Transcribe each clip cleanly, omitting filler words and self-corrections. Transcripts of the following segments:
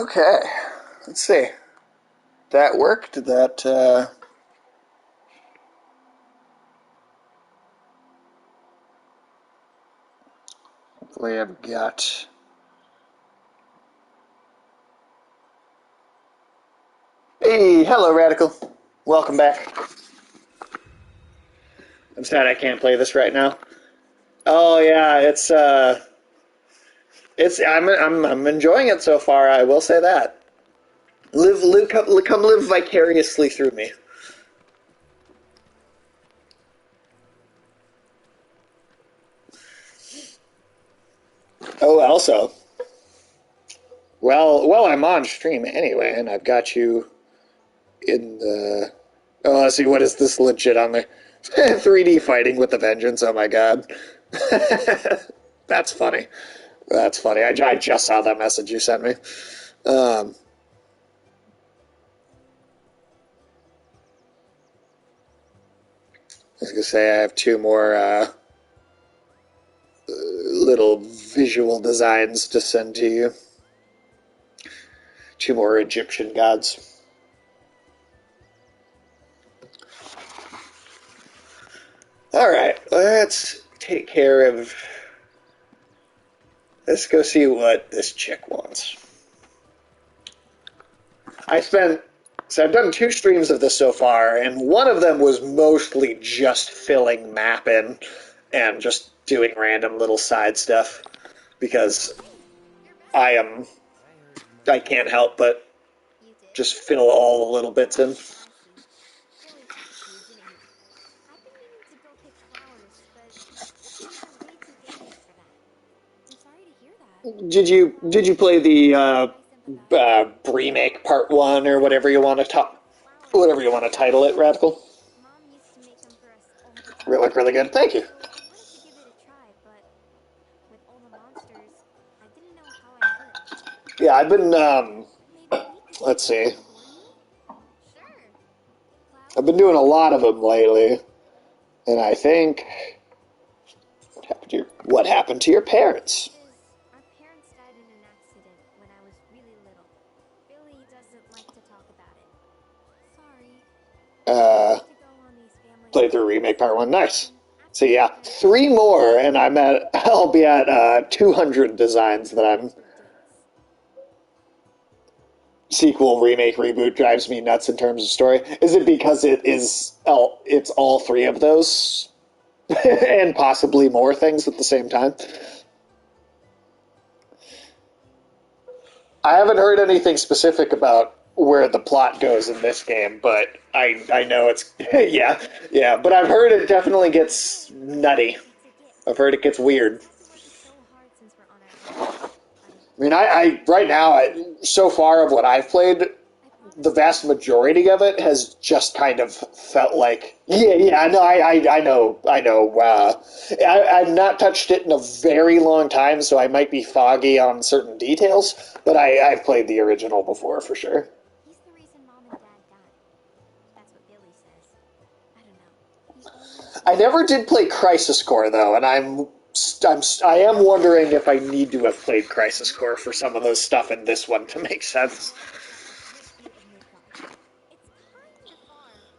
Okay, let's see. That worked. Did that, hopefully I've got... Hey, hello, Radical. Welcome back. I'm sad I can't play this right now. Oh yeah, I'm enjoying it so far. I will say that. Come live vicariously through me. Oh, also, well, I'm on stream anyway, and I've got you in the. Oh, let's see, what is this legit on there? 3D fighting with a vengeance. Oh my god, that's funny. That's funny. I just saw that message you sent me. Um, I was gonna say I have two more little visual designs to send to you. Two more Egyptian gods. Alright, let's take care of... Let's go see what this chick wants. So I've done 2 streams of this so far, and one of them was mostly just filling map in and just doing random little side stuff, because I can't help but just fill all the little bits in. Did you play the remake part 1 or whatever you want to title it, Radical? Look really good. Thank you. Yeah, I've been let's see. I've been doing a lot of them lately, and I think what happened to your parents? Played through remake part 1. Nice. So yeah, 3 more, and I'll be at 200 designs that I'm. Sequel, remake, reboot drives me nuts in terms of story. Is it because it's all 3 of those, and possibly more things at the same time? I haven't heard anything specific about where the plot goes in this game, but I know it's yeah. But I've heard it definitely gets nutty. I've heard it gets weird. I mean, I right now, so far of what I've played, the vast majority of it has just kind of felt like, no, I know. I've not touched it in a very long time, so I might be foggy on certain details, but I've played the original before, for sure. I never did play Crisis Core, though, and I am wondering if I need to have played Crisis Core for some of those stuff in this one to make sense.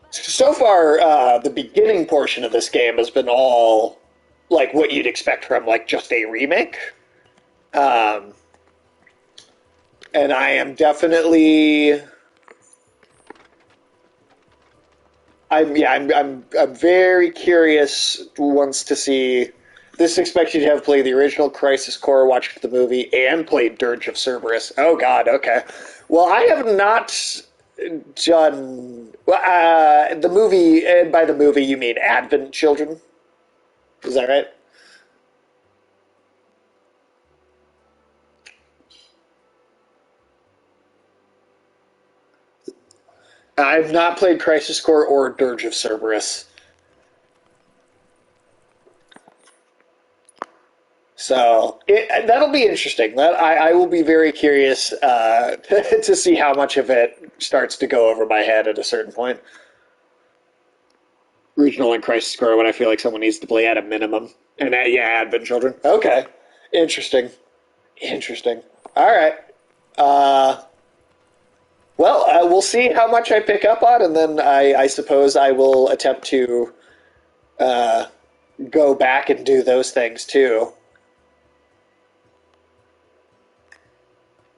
So far, the beginning portion of this game has been all like what you'd expect from like just a remake, and I am definitely. I'm very curious once to see. This expects you to have played the original Crisis Core, watched the movie, and played Dirge of Cerberus. Oh God, okay. Well, I have not done the movie, and by the movie you mean Advent Children. Is that right? I've not played Crisis Core or Dirge of Cerberus. So that'll be interesting. I will be very curious to see how much of it starts to go over my head at a certain point. Regional and Crisis Core, when I feel like someone needs to play at a minimum. And Advent Children. Okay. Interesting. Interesting. All right. Well, we'll see how much I pick up on, and then I suppose I will attempt to uh, go back and do those things too.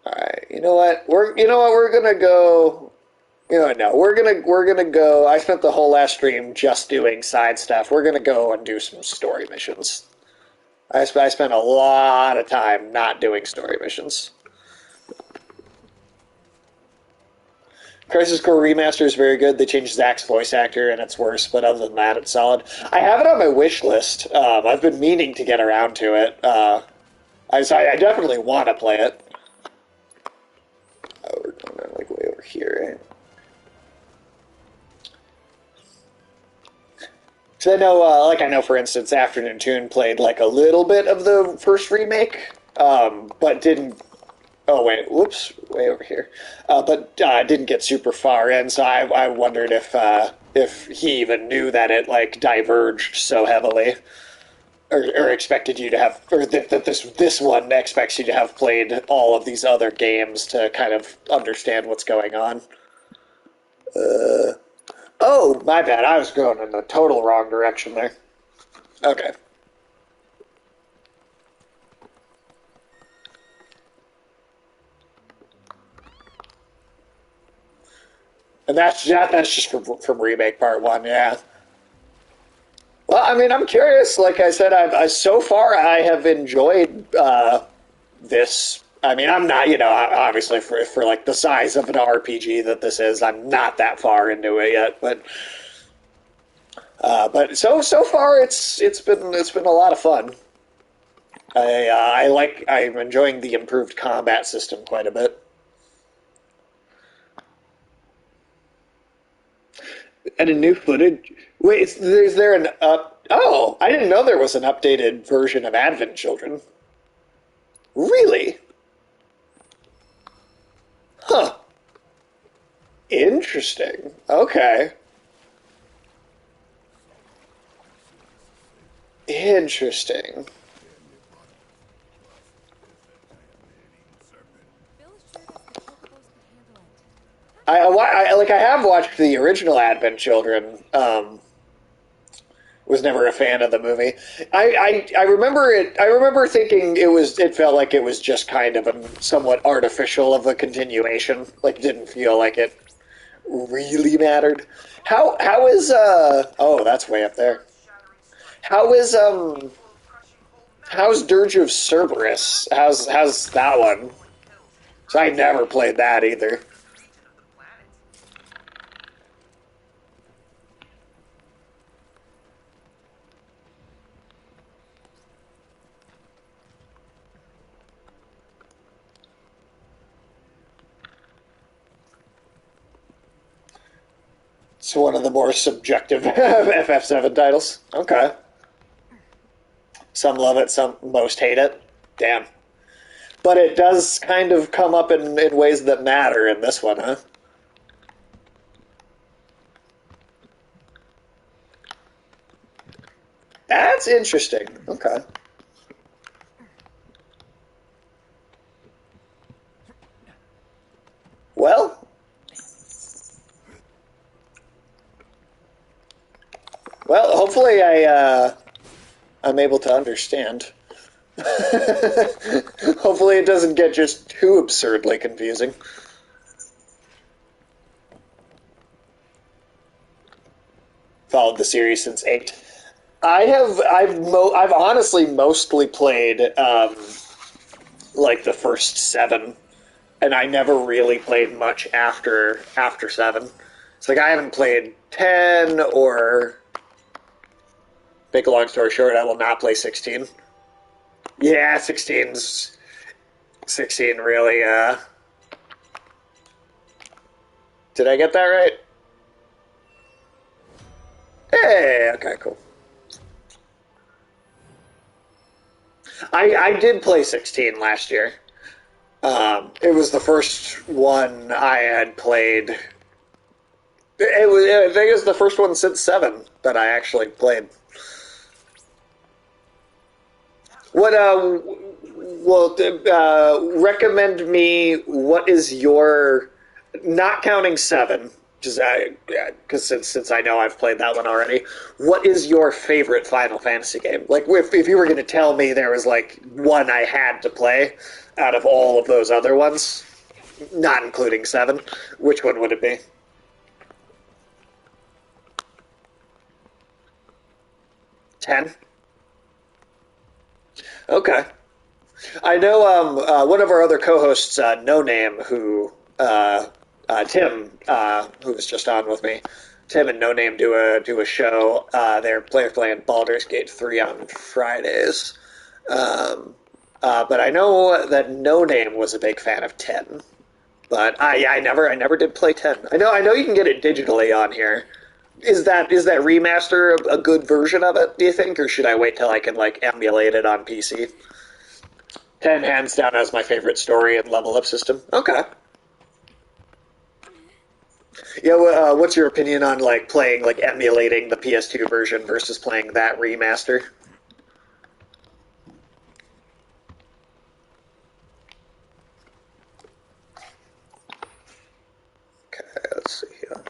All right, you know what we're gonna go. You know what? No, we're gonna go. I spent the whole last stream just doing side stuff. We're gonna go and do some story missions. I spent a lot of time not doing story missions. Crisis Core Remaster is very good. They changed Zack's voice actor, and it's worse, but other than that, it's solid. I have it on my wish list. I've been meaning to get around to it. I definitely want to play it. Oh, we're going like way over here, right? So I know, for instance, Afternoon Tune played like a little bit of the first remake, but didn't. Oh wait, whoops, way over here. But didn't get super far in, so I wondered if he even knew that it like diverged so heavily, or expected you to have, or that this one expects you to have played all of these other games to kind of understand what's going on. Oh, my bad. I was going in the total wrong direction there. Okay. And that's just from remake part one, yeah. Well, I mean, I'm curious. Like I said, so far I have enjoyed this. I mean, I'm not, obviously for like the size of an RPG that this is, I'm not that far into it yet. But so far it's been a lot of fun. I'm enjoying the improved combat system quite a bit. And a new footage. Wait, is there an up? Oh, I didn't know there was an updated version of Advent Children. Really? Huh. Interesting. Okay. Interesting. I have watched the original Advent Children. Was never a fan of the movie. I remember it. I remember thinking it felt like it was just kind of a somewhat artificial of a continuation. Like didn't feel like it really mattered. How is oh, that's way up there. How is how's Dirge of Cerberus? How's that one? So I never played that either. It's one of the more subjective FF7 titles. Okay. Some love it, some most hate it. Damn. But it does kind of come up in ways that matter in this one, huh? That's interesting. Okay. Well, hopefully I'm able to understand. Hopefully it doesn't get just too absurdly confusing. Followed the series since 8. I've honestly mostly played like the first 7, and I never really played much after 7. It's like I haven't played 10 or make a long story short, I will not play 16. Yeah, 16 really did I get that right? Hey, okay, cool. I did play 16 last year. It was the first one I had played. I think it was the first one since 7 that I actually played. What recommend me? What is your Not counting 7, because since I know I've played that one already, what is your favorite Final Fantasy game? Like, if you were going to tell me there was like one I had to play out of all of those other ones, not including 7, which one would it be? 10? Okay. I know one of our other co-hosts, No Name, Tim, who was just on with me. Tim and No Name do a show. They're playing Baldur's Gate 3 on Fridays. Um, but I know that No Name was a big fan of 10. But yeah, I never did play 10. I know you can get it digitally on here. Is that remaster a good version of it? Do you think, or should I wait till I can like emulate it on PC? 10 hands down as my favorite story and level up system. Okay. Yeah, what's your opinion on like playing like emulating the PS2 version versus playing that remaster? Okay, let's see here.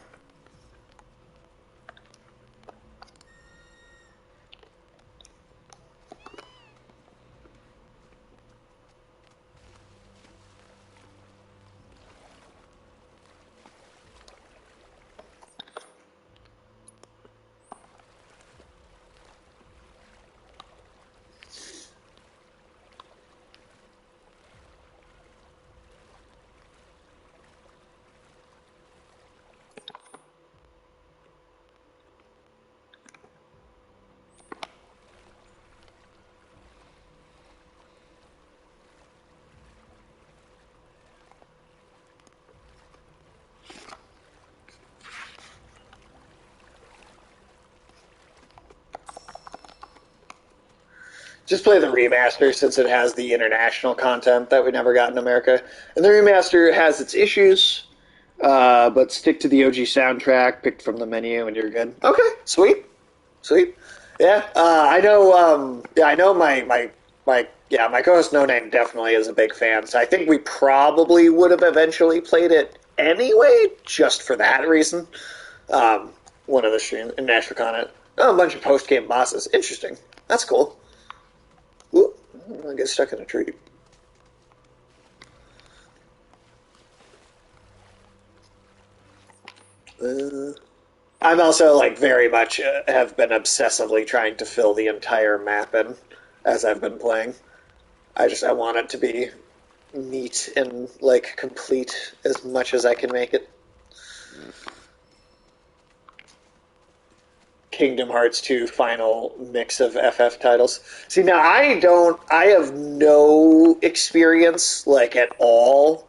Just play the remaster since it has the international content that we never got in America. And the remaster has its issues, but stick to the OG soundtrack picked from the menu and you're good. Okay, sweet, sweet. Yeah, I know. Yeah, I know my co-host No Name definitely is a big fan. So I think we probably would have eventually played it anyway, just for that reason. Um, one of the streams in Nashville Con. Oh, a bunch of post game bosses. Interesting. That's cool. Ooh, I get stuck in a tree. Uh, I'm also like very much have been obsessively trying to fill the entire map in as I've been playing. I want it to be neat and like complete as much as I can make it. Kingdom Hearts 2 final mix of FF titles. See, now I have no experience like at all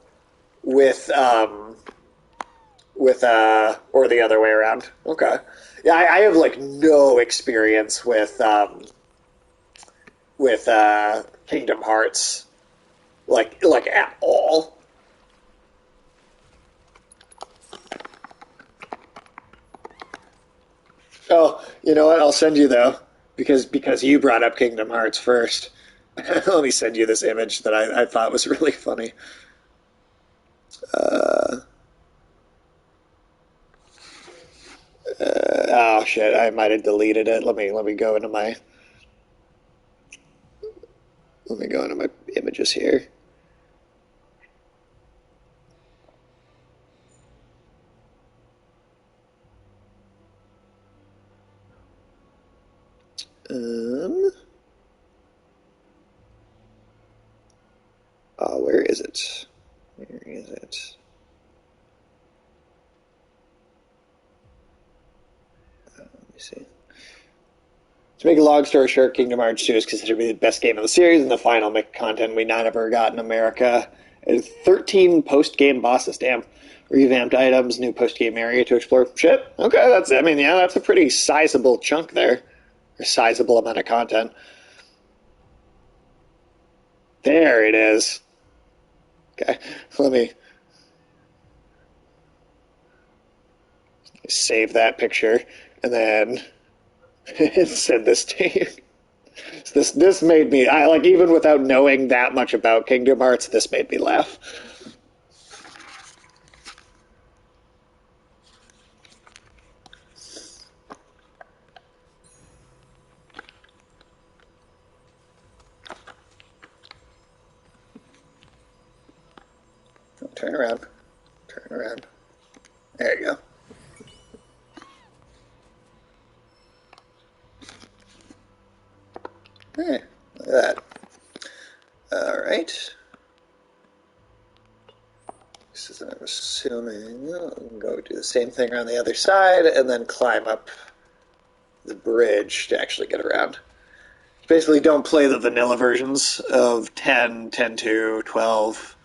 with or the other way around. Okay. Yeah, I have like no experience with Kingdom Hearts like at all. Oh, you know what? I'll send you though because you brought up Kingdom Hearts first. Let me send you this image that I thought was really funny. Uh, oh shit! I might have deleted it. Let me go into my let me go into my images here. Um, oh, where is it? Where is it? Let me see. To make a long story short, Kingdom Hearts 2 is considered to be the best game of the series and the final content we not ever got in America. And 13 post-game bosses, damn. Revamped items, new post-game area to explore. Shit, okay, I mean, yeah, that's a pretty sizable chunk there. A sizable amount of content. There it is. Okay, let me save that picture and then send this to you. This made me I like even without knowing that much about Kingdom Hearts, this made me laugh. Turn around. Turn around. There you go. Hey, look at that. Alright. This is, I'm assuming, I'll go do the same thing around the other side and then climb up the bridge to actually get around. Basically, don't play the vanilla versions of 10, 10.2, 12,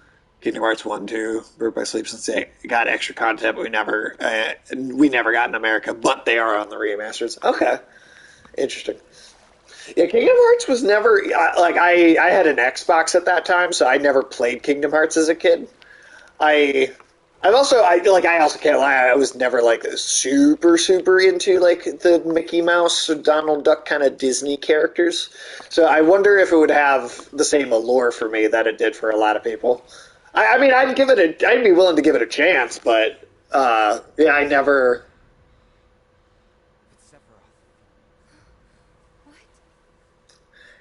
Kingdom Hearts 1, 2, Birth by Sleep, since they got extra content, but we never got in America, but they are on the remasters. Okay. Interesting. Yeah, Kingdom Hearts was never, like, I had an Xbox at that time, so I never played Kingdom Hearts as a kid. I I also can't lie. I was never like super into like the Mickey Mouse or Donald Duck kind of Disney characters. So I wonder if it would have the same allure for me that it did for a lot of people. I mean, I'd be willing to give it a chance, but yeah, I never.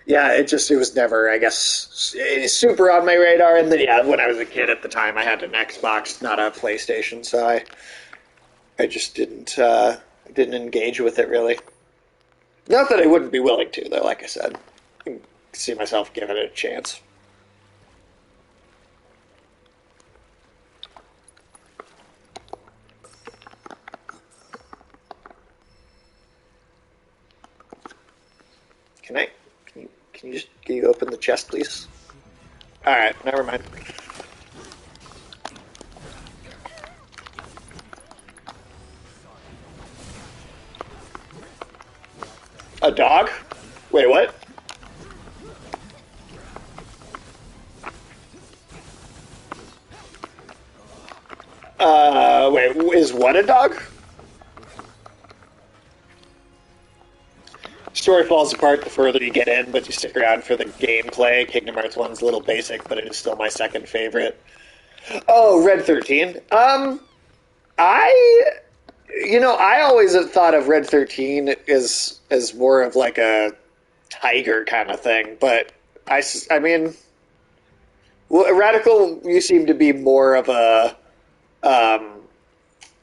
Yeah, it was never, I guess, super on my radar. And then, yeah, when I was a kid at the time, I had an Xbox, not a PlayStation, so I just didn't engage with it really. Not that I wouldn't be willing to, though. Like I said, I can see myself giving it a chance. Can I? Can you open the chest, please? All right, never mind. A dog? Wait, what? Wait, is what a dog? Story falls apart the further you get in, but you stick around for the gameplay. Kingdom Hearts 1's a little basic, but it is still my second favorite. Oh, Red 13. I I always have thought of Red 13 as more of like a tiger kind of thing, but I mean, well, Radical, you seem to be more of a um,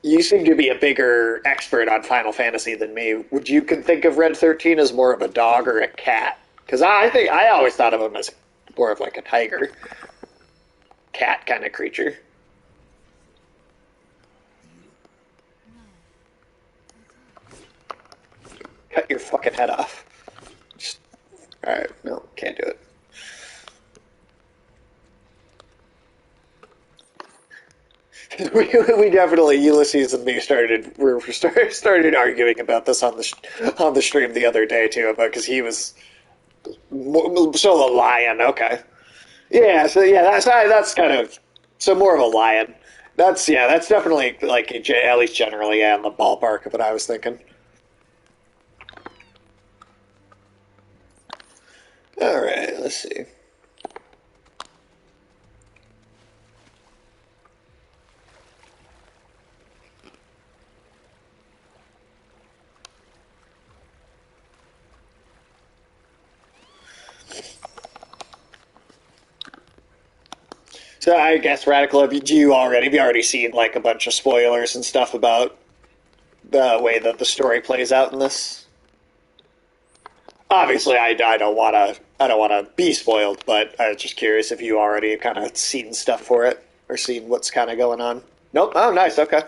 you seem to be a bigger expert on Final Fantasy than me. Would you can think of Red 13 as more of a dog or a cat? Because I think I always thought of him as more of like a tiger, cat kind of creature. Cut your fucking head off. Just, all right, no, can't do it. We definitely Ulysses and me started arguing about this on the stream the other day too, about because he was so a lion. Okay, yeah, so yeah, that's kind of so more of a lion. That's definitely like at least generally in the ballpark of what I was thinking. All right, let's see. So I guess Radical, have you already seen like a bunch of spoilers and stuff about the way that the story plays out in this? Obviously, I don't want to be spoiled, but I was just curious if you already kind of seen stuff for it or seen what's kind of going on. Nope. Oh, nice. Okay.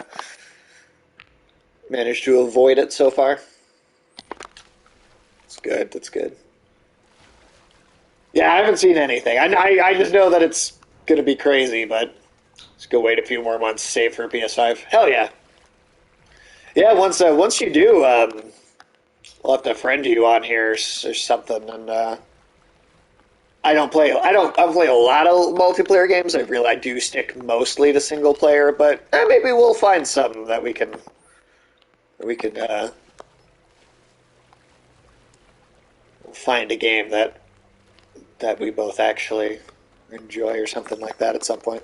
Managed to avoid it so far. That's good. That's good. Yeah, I haven't seen anything. I just know that it's gonna be crazy, but just go wait a few more months, save for PS5. Hell yeah. Yeah, once you do, I'll have to friend you on here or something, and I play a lot of multiplayer games. I do stick mostly to single player, but maybe we'll find some that we can find a game that we both actually enjoy or something like that at some point.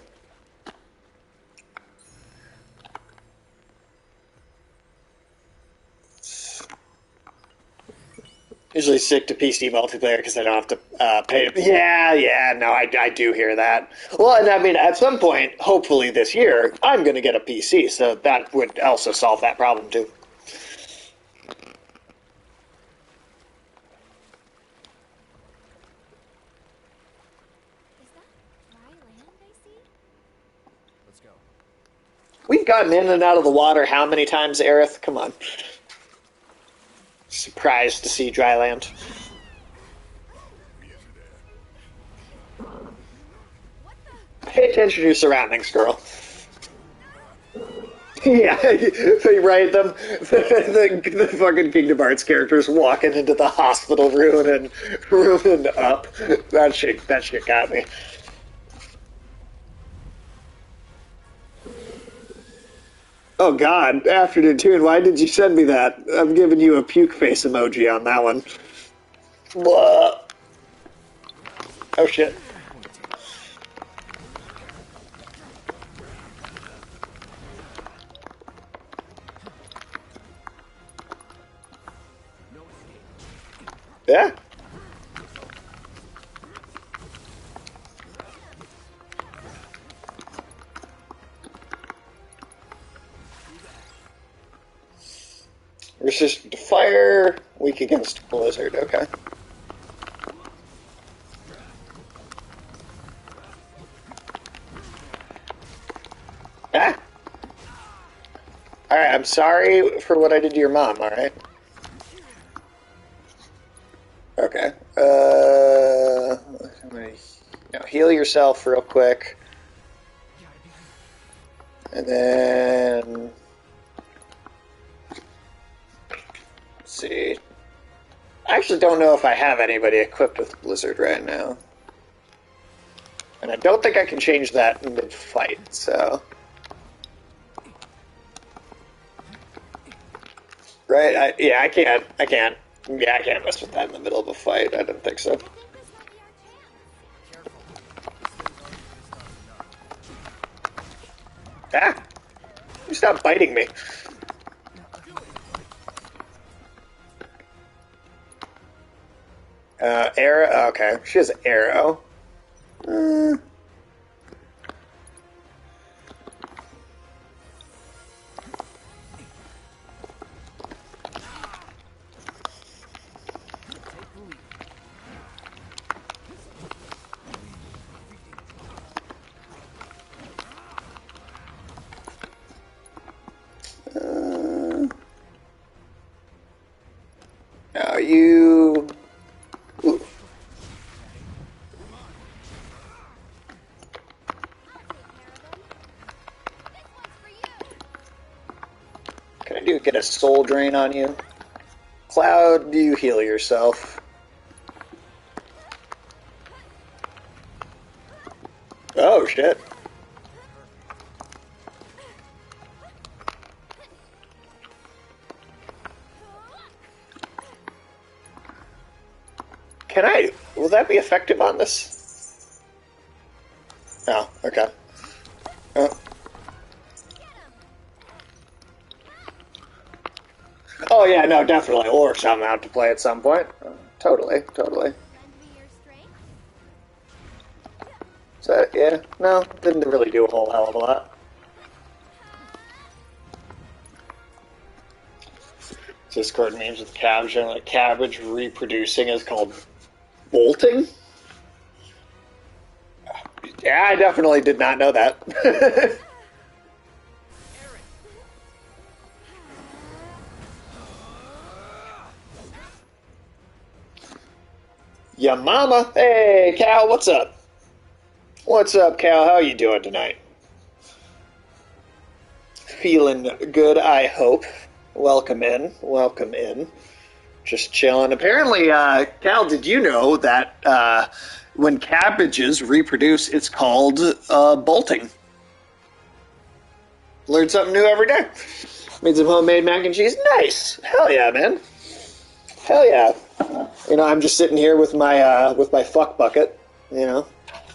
usually stick to PC multiplayer because I don't have to pay. Yeah, no, I do hear that. Well, and I mean, at some point, hopefully this year, I'm going to get a PC, so that would also solve that problem too. We've gotten in and out of the water how many times, Aerith? Come on. Surprised to see dry land. Pay attention to your surroundings, girl. Yeah, right. The fucking Kingdom Hearts characters walking into the hospital room and up. That shit got me. Oh God, Afternoon Tune, why did you send me that? I'm giving you a puke face emoji on that one. Blah. Oh shit. Yeah. Resistant to fire, weak against blizzard. Okay. Ah. All right. I'm sorry for what I did to your mom. All right. Okay. Heal yourself real quick, and then let's see. I actually don't know if I have anybody equipped with Blizzard right now. And I don't think I can change that mid-fight, so... Right? I can't. Yeah, I can't mess with that in the middle of a fight. I don't think so. Ah! You stop biting me. Arrow. Okay, she has arrow. Now you. Ooh. Can I get a soul drain on you? Cloud, do you heal yourself? Oh shit. Will that be effective on this? Oh, okay. Oh yeah, no, definitely. We'll work something out to play at some point. Totally. So, yeah, no, didn't really do a whole hell of a lot. Discord memes with cabbage and like cabbage reproducing is called bolting? Yeah, I definitely did not know that. Ya mama! Hey, Cal, what's up? What's up, Cal? How you doing tonight? Feeling good, I hope. Welcome in. Just chilling. Apparently, Cal, did you know that when cabbages reproduce, it's called bolting? Learn something new every day. Made some homemade mac and cheese. Nice. Hell yeah, man. Hell yeah. You know, I'm just sitting here with my fuck bucket. You know,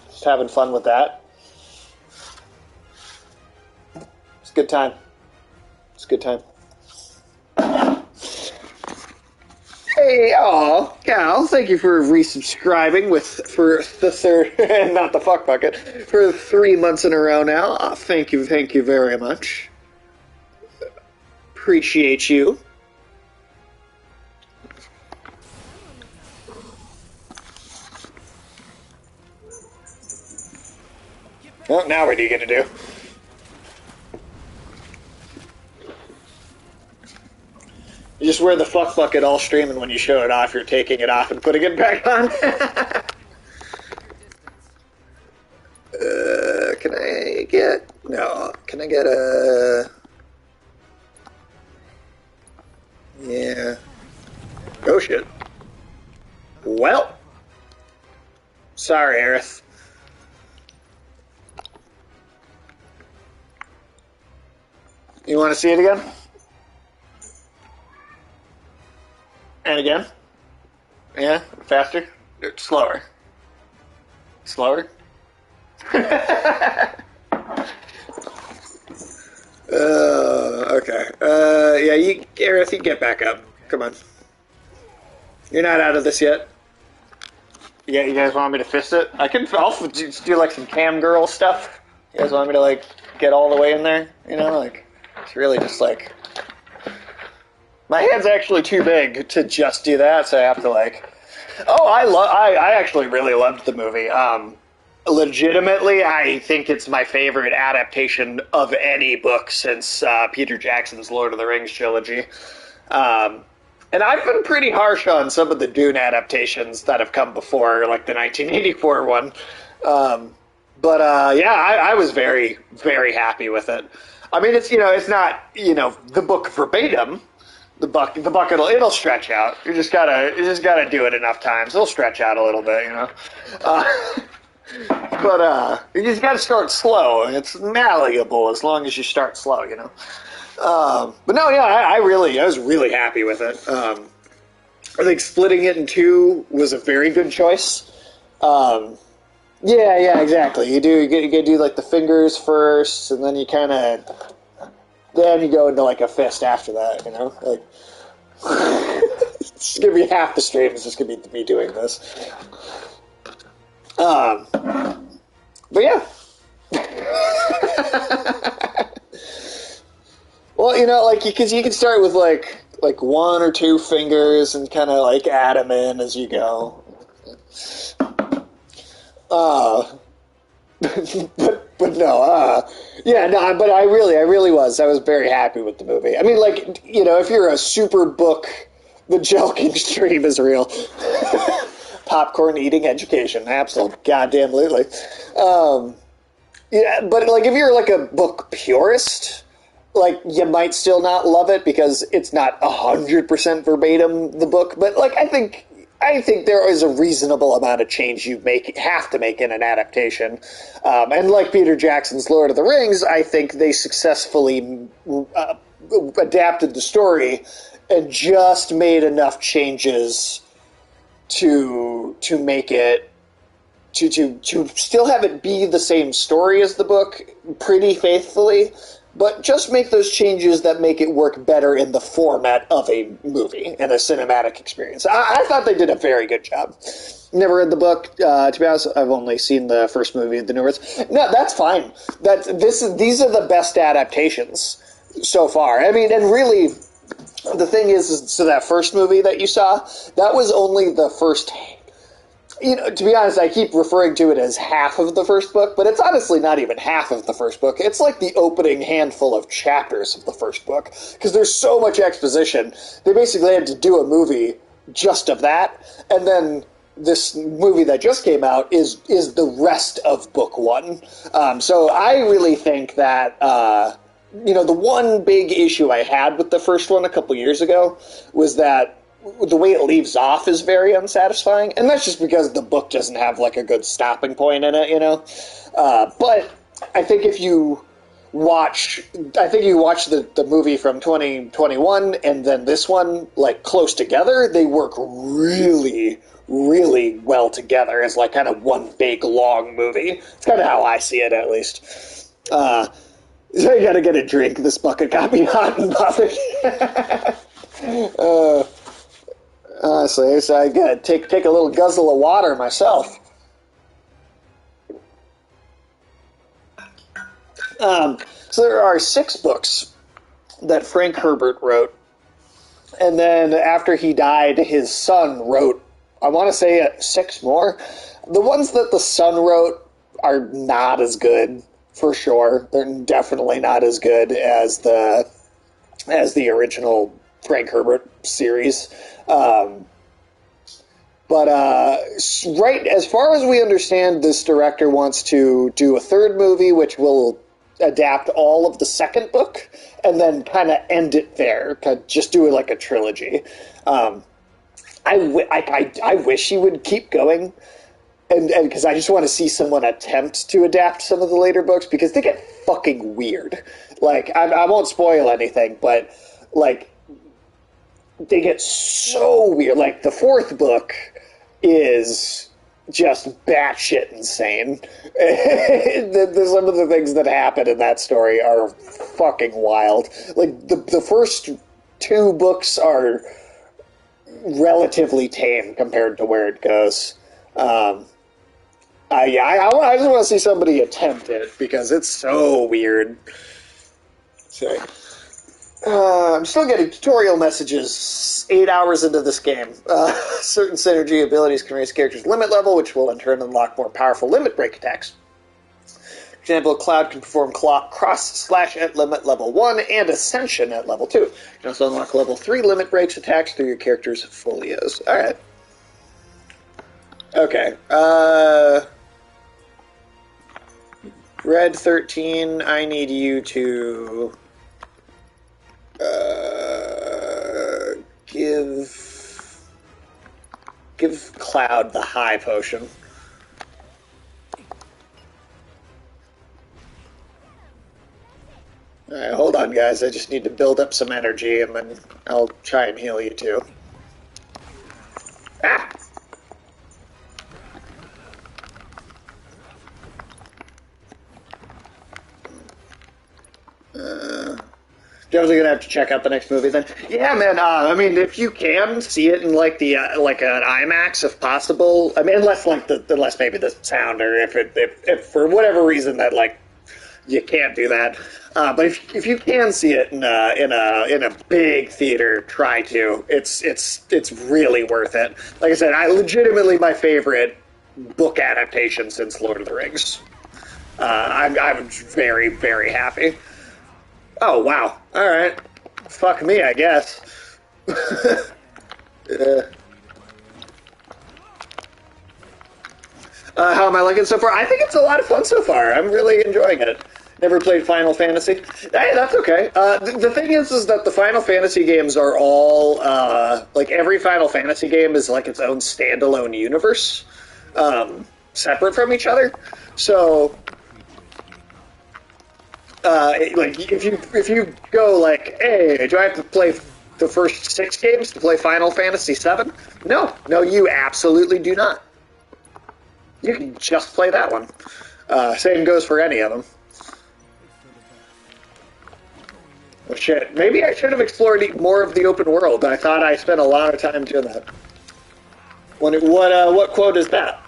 just having fun with that. It's a good time. It's a good time. Hey, Hey, oh, Cal, thank you for resubscribing for the third, not the fuck bucket, for 3 months in a row now. Thank you very much. Appreciate you. Well, now what are you gonna do? You just wear the fuck bucket all streaming when you show it off, you're taking it off and putting it back on. Can I get... No, can I get a... Yeah. Oh shit. Well. Sorry, Aerith. You want to see it again? And again? Yeah? Faster? Slower? Slower? Okay. Yeah, Gareth, you get back up. Come on. You're not out of this yet. Yeah, you guys want me to fist it? I'll just do like some cam girl stuff. You guys want me to like get all the way in there? You know, like it's really just like my hand's actually too big to just do that, so I have to like. Oh, I actually really loved the movie. Legitimately, I think it's my favorite adaptation of any book since Peter Jackson's Lord of the Rings trilogy. And I've been pretty harsh on some of the Dune adaptations that have come before, like the 1984 one. Yeah, I was very, very happy with it. I mean, it's not the book verbatim. The bucket it'll stretch out. You just gotta do it enough times. It'll stretch out a little bit, you know. You just gotta start slow. It's malleable as long as you start slow, you know. But no, yeah, I was really happy with it. I think splitting it in two was a very good choice. Yeah, exactly. You do like the fingers first, and then you go into like a fist after that. You know, like it's gonna be half the stream is just gonna be me doing this. But yeah. Well, like because you can start with like one or two fingers and kind of like add them in as you go. But no, yeah, no, but I really was. I was very happy with the movie. I mean, like, if you're a super book, the joking stream is real. Popcorn eating education, absolutely, goddamn lutely. Yeah, but like if you're like a book purist, like you might still not love it because it's not 100% verbatim the book. But like I think there is a reasonable amount of change you have to make in an adaptation. And like Peter Jackson's Lord of the Rings, I think they successfully adapted the story and just made enough changes to make it to still have it be the same story as the book pretty faithfully, but just make those changes that make it work better in the format of a movie and a cinematic experience. I thought they did a very good job. Never read the book. To be honest, I've only seen the first movie, The New Earth. No, that's fine. These are the best adaptations so far. I mean, and really, the thing is, so that first movie that you saw, that was only the first. To be honest, I keep referring to it as half of the first book, but it's honestly not even half of the first book. It's like the opening handful of chapters of the first book, because there's so much exposition. They basically had to do a movie just of that, and then this movie that just came out is the rest of book one. So I really think that, the one big issue I had with the first one a couple years ago was that the way it leaves off is very unsatisfying, and that's just because the book doesn't have like a good stopping point in it, but I think if you watch the movie from 2021 and then this one like close together, they work really, really well together as like kind of one big long movie. It's kind of how I see it, at least. So you gotta get a drink. This bucket got me hot and bothered. Honestly, so I gotta take a little guzzle of water myself. So there are 6 books that Frank Herbert wrote, and then after he died, his son wrote, I want to say 6 more. The ones that the son wrote are not as good, for sure. They're definitely not as good as the original Frank Herbert series. But right, as far as we understand, this director wants to do a 3rd movie, which will adapt all of the 2nd book, and then kind of end it there. Just do it like a trilogy. I wish he would keep going, and because I just want to see someone attempt to adapt some of the later books, because they get fucking weird. Like, I won't spoil anything, but like, they get so weird. Like, the 4th book is just batshit insane. Some of the things that happen in that story are fucking wild. Like, the first 2 books are relatively tame compared to where it goes. I just want to see somebody attempt it, because it's so weird. Sorry. I'm still getting tutorial messages 8 hours into this game. Certain synergy abilities can raise characters' limit level, which will in turn unlock more powerful limit break attacks. For example, Cloud can perform Cross Slash at limit level 1 and Ascension at level 2. You can also unlock level 3 limit breaks attacks through your character's folios. Alright. Okay. Red 13, I need you to give Cloud the high potion. Alright, hold on, guys. I just need to build up some energy, and then I'll try and heal you, too. Ah! Definitely gonna have to check out the next movie then. Yeah, man. I mean, if you can see it in like the like an IMAX, if possible. I mean, unless maybe the sound, or if for whatever reason that like you can't do that. But if you can see it in a big theater, try to. It's really worth it. Like I said, legitimately my favorite book adaptation since Lord of the Rings. I'm very, very happy. Oh, wow. Alright. Fuck me, I guess. How am I liking it so far? I think it's a lot of fun so far. I'm really enjoying it. Never played Final Fantasy. Hey, that's okay. The thing is that the Final Fantasy games are all, like, every Final Fantasy game is like its own standalone universe, separate from each other. So, like, if you go like, hey, do I have to play the first 6 games to play Final Fantasy VII? No, you absolutely do not. You can just play that one. Same goes for any of them. Well, shit. Maybe I should have explored more of the open world. I thought I spent a lot of time doing that. What quote is that?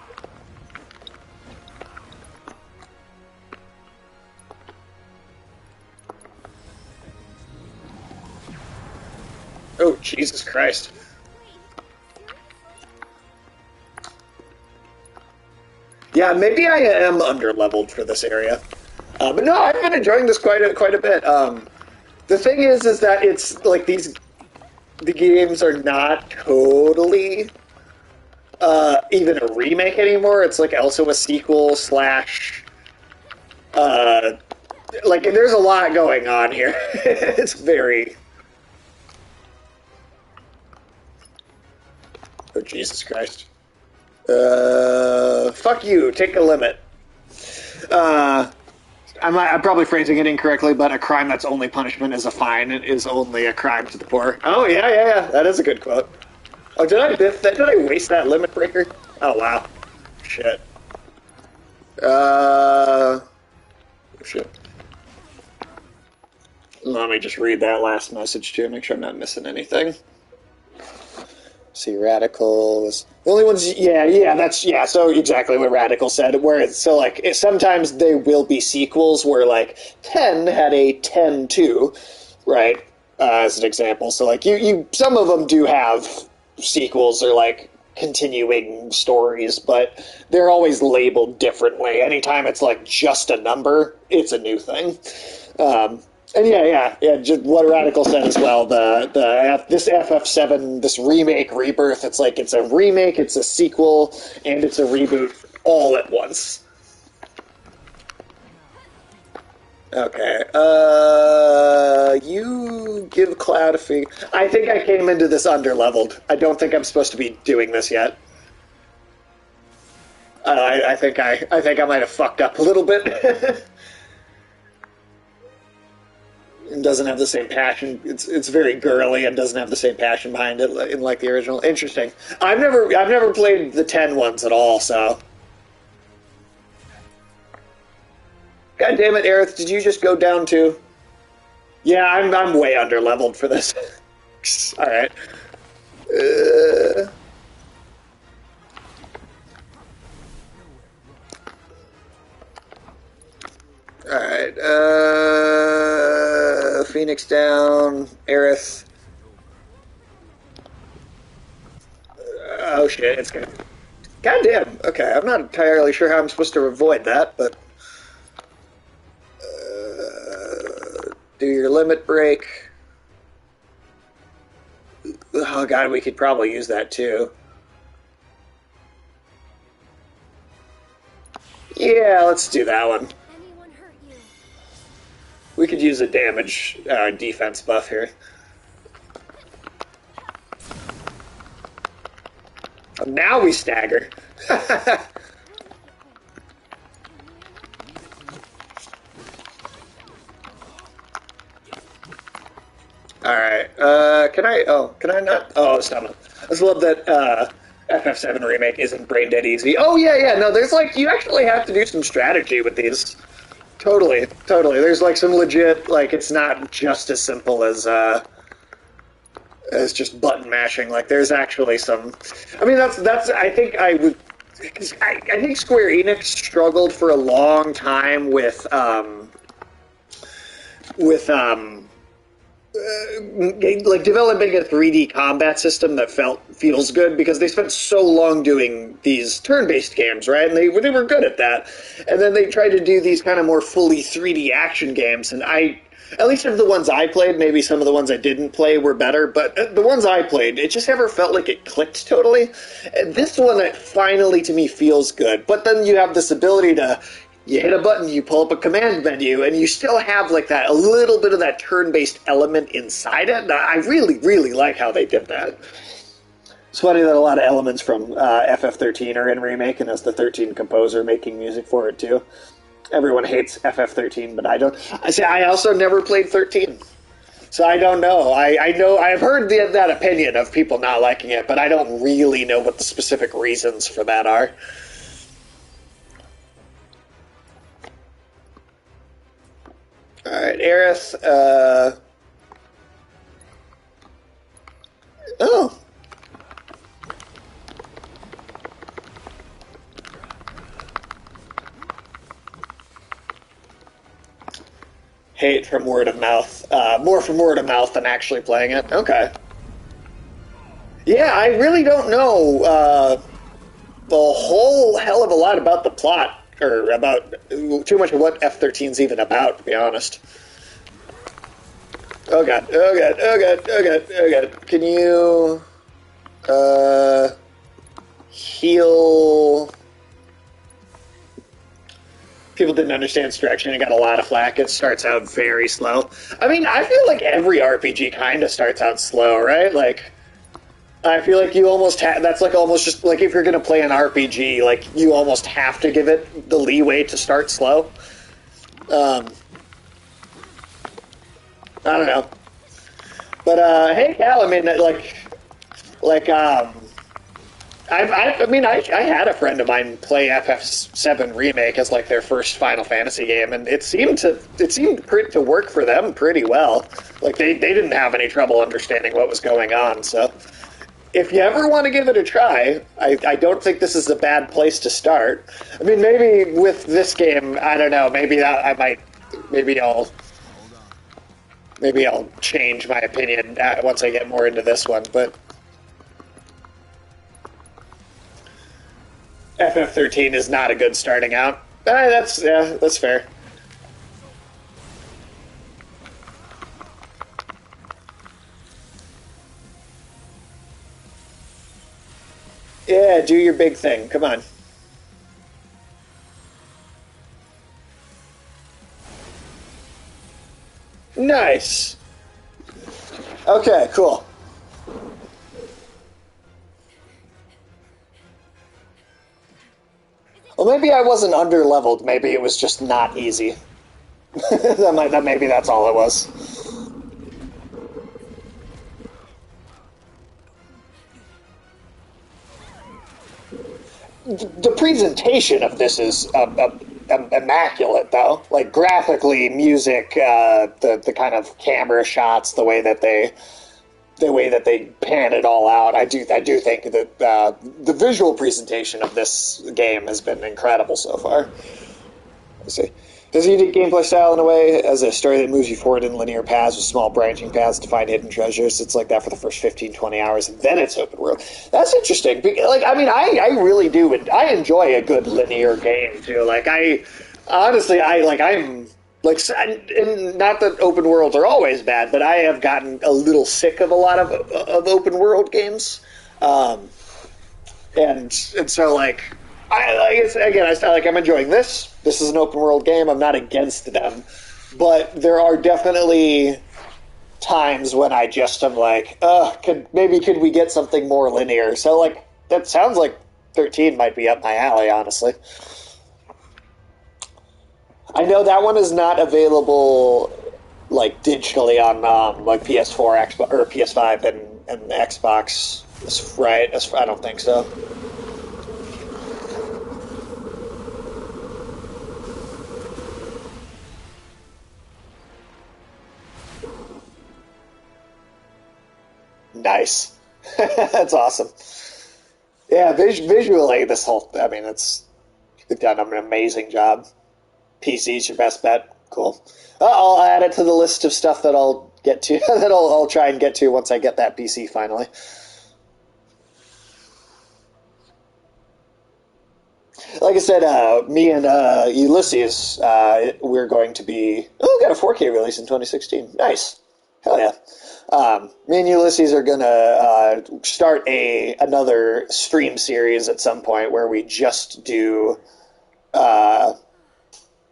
Oh, Jesus Christ. Yeah, maybe I am underleveled for this area. But no, I've been enjoying this quite a bit. The thing is that it's like the games are not totally even a remake anymore. It's like also a sequel slash like there's a lot going on here. It's very. Oh, Jesus Christ. Fuck you. Take a limit. I'm probably phrasing it incorrectly, but a crime that's only punishment is a fine is only a crime to the poor. Oh, yeah. That is a good quote. Oh, did I biff that? Did I waste that limit breaker? Oh, wow. Shit. Shit. Let me just read that last message, too, make sure I'm not missing anything. See, Radical was the only ones. Yeah, yeah, that's yeah. So exactly what Radical said. Where it's so like sometimes there will be sequels where like 10 had a 10-2, right? As an example. So like you some of them do have sequels or like continuing stories, but they're always labeled differently. Anytime it's like just a number, it's a new thing. And yeah. Just what Radical said as well. This FF7, this remake, Rebirth. It's like it's a remake, it's a sequel, and it's a reboot all at once. Okay. You give Cloud a fee. I think I came into this underleveled. I don't think I'm supposed to be doing this yet. I think I might have fucked up a little bit. It doesn't have the same passion. It's very girly and doesn't have the same passion behind it in like the original. Interesting. I've never played the 10 ones at all. So, God damn it, Aerith! Did you just go down too? Yeah, I'm way under leveled for this. All right. All right. Phoenix down. Aerith. Oh shit! It's gonna. Goddamn. Okay, I'm not entirely sure how I'm supposed to avoid that, but do your limit break. Oh god, we could probably use that too. Yeah, let's do that one. We could use a damage defense buff here. Now we stagger. Alright, can I not? Oh, stop. I just love that, FF7 Remake isn't brain dead easy. Oh, yeah, no, there's like, you actually have to do some strategy with these. Totally. There's like some legit, like, it's not just as simple as just button mashing. Like, there's actually some, I mean, that's, I think I would, I think Square Enix struggled for a long time with like developing a 3D combat system that feels good because they spent so long doing these turn-based games, right? And they were good at that. And then they tried to do these kind of more fully 3D action games, and at least of the ones I played, maybe some of the ones I didn't play were better, but the ones I played, it just never felt like it clicked totally. And this one, it finally, to me, feels good. But then you have this ability to, you hit a button, you pull up a command menu, and you still have like that, a little bit of that turn-based element inside it. And I really, really like how they did that. It's funny that a lot of elements from FF13 are in Remake, and as the 13 composer making music for it too. Everyone hates FF13, but I don't. I also never played 13, so I don't know. I know I've heard that opinion of people not liking it, but I don't really know what the specific reasons for that are. All right, Aerith. Oh. Hate from word of mouth. More from word of mouth than actually playing it. Okay. Yeah, I really don't know the whole hell of a lot about the plot, or about too much of what F13's even about, to be honest. Oh god, oh god, oh god, oh god, oh god. Can you heal? People didn't understand Distraction and got a lot of flack. It starts out very slow. I mean, I feel like every RPG kind of starts out slow, right? Like, I feel like you almost have, that's like almost just, like if you're going to play an RPG, like you almost have to give it the leeway to start slow. I don't know. But, hey, Cal, I mean, I had a friend of mine play FF7 Remake as like their first Final Fantasy game, and it seemed to work for them pretty well. Like they didn't have any trouble understanding what was going on. So if you ever want to give it a try, I don't think this is a bad place to start. I mean, maybe with this game, I don't know. Maybe that I might, maybe I'll change my opinion once I get more into this one. But FF13 is not a good starting out. That's fair. Yeah, do your big thing. Come on. Nice. Okay, cool. Well, maybe I wasn't under leveled. Maybe it was just not easy. Maybe that's all it was. The presentation of this is immaculate, though. Like graphically, music, the kind of camera shots, the way that they pan it all out. I do think that the visual presentation of this game has been incredible so far. Let's see. Does a unique gameplay style in a way as a story that moves you forward in linear paths with small branching paths to find hidden treasures. It's like that for the first 15, 20 hours, and then it's open world. That's interesting. Like, I mean, I really do. I enjoy a good linear game too. Like, honestly, I'm like, and not that open worlds are always bad, but I have gotten a little sick of a lot of open world games. Um, and so like I'm enjoying this. This is an open world game. I'm not against them, but there are definitely times when I just am like, could we get something more linear? So like that sounds like 13 might be up my alley, honestly. I know that one is not available like digitally on like PS4, Xbox, or PS5 and Xbox. Right? I don't think so. Nice. That's awesome. Yeah, visually, this whole, I mean, they've done an amazing job. PC's your best bet. Cool. I'll add it to the list of stuff that I'll get to, that I'll try and get to once I get that PC finally. Like I said, me and Ulysses, we're going to be. Oh, we got a 4K release in 2016. Nice. Hell yeah. Me and Ulysses are gonna start another stream series at some point where we just do uh,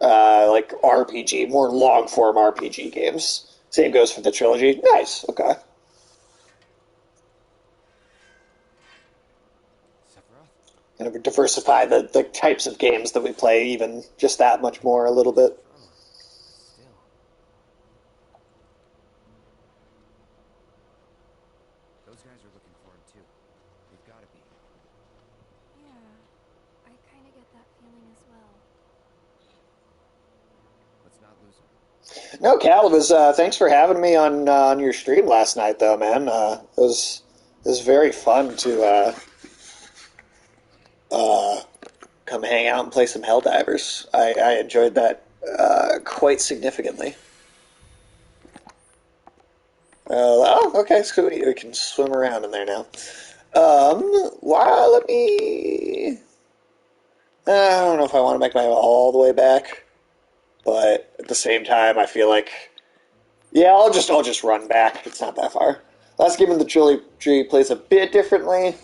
like RPG, more long form RPG games. Same goes for the trilogy. Nice. Okay. Kind of diversify the types of games that we play even just that much more a little bit. Those guys are looking for him too. They've got to be. Yeah, I kind of get that feeling as well. Let's not lose him. No, Cal, it was thanks for having me on your stream last night, though, man. It was very fun to uh, come hang out and play some Helldivers. I enjoyed that quite significantly. Oh, okay, so we can swim around in there now. Wow, let me. I don't know if I want to make my way all the way back, but at the same time, I feel like, yeah, I'll just run back. It's not that far. Last game in the trilogy plays a bit differently.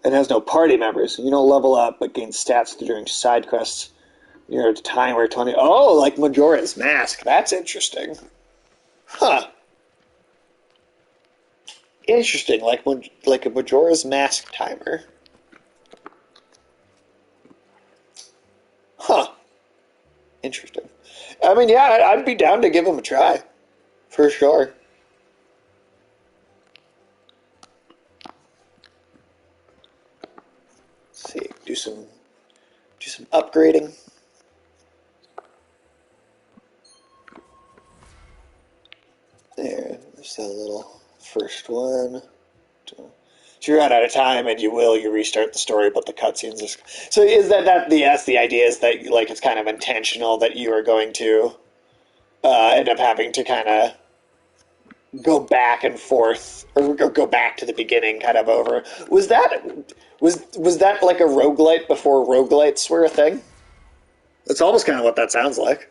It has no party members. You don't level up, but gain stats during side quests. You're at a time where 20. Oh, like Majora's Mask. That's interesting. Huh. Interesting. Like a Majora's Mask timer. Huh. Interesting. I mean, yeah, I'd be down to give them a try. For sure. Let's see. Do some upgrading. There's a little First one. Two. If you run out of time, and you restart the story, but the cutscenes are... So is that's the idea, is that like it's kind of intentional that you are going to end up having to kind of go back and forth, or go back to the beginning kind of over. Was that like a roguelite before roguelites were a thing? That's almost kind of what that sounds like.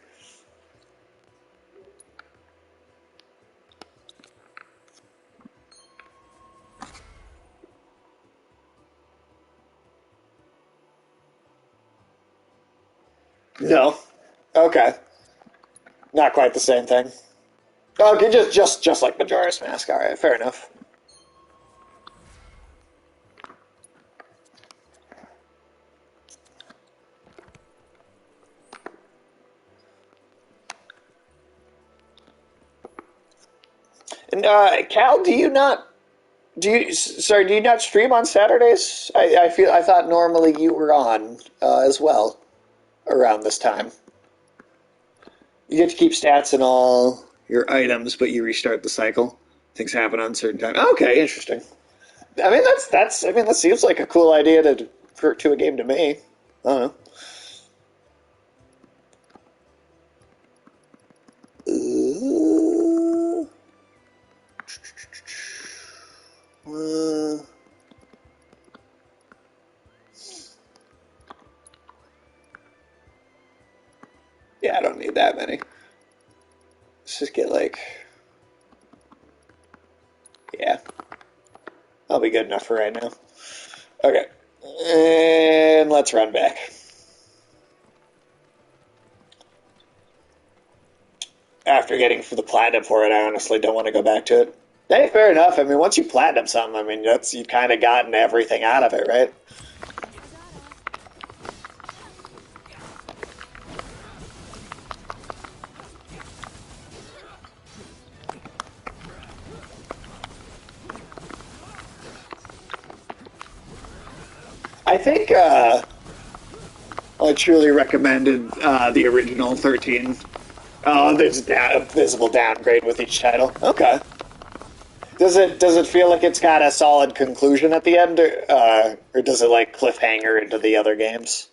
No. Okay. Not quite the same thing. Okay, just like Majora's Mask. All right, fair enough. And Cal, do you not stream on Saturdays? I thought normally you were on as well around this time. You get to keep stats and all your items, but you restart the cycle. Things happen on certain times. Okay, interesting. I mean that seems like a cool idea to a game to me. I don't know. Yeah, I don't need that many. Let's just get like... Yeah. I'll be good enough for right now. Okay. And let's run back. After getting for the platinum for it, I honestly don't want to go back to it. Hey, fair enough. I mean, once you platinum something, I mean, you've kind of gotten everything out of it, right? I think I truly recommended the original 13. Oh, there's a visible downgrade with each title. Okay. Does it feel like it's got a solid conclusion at the end, or does it like cliffhanger into the other games?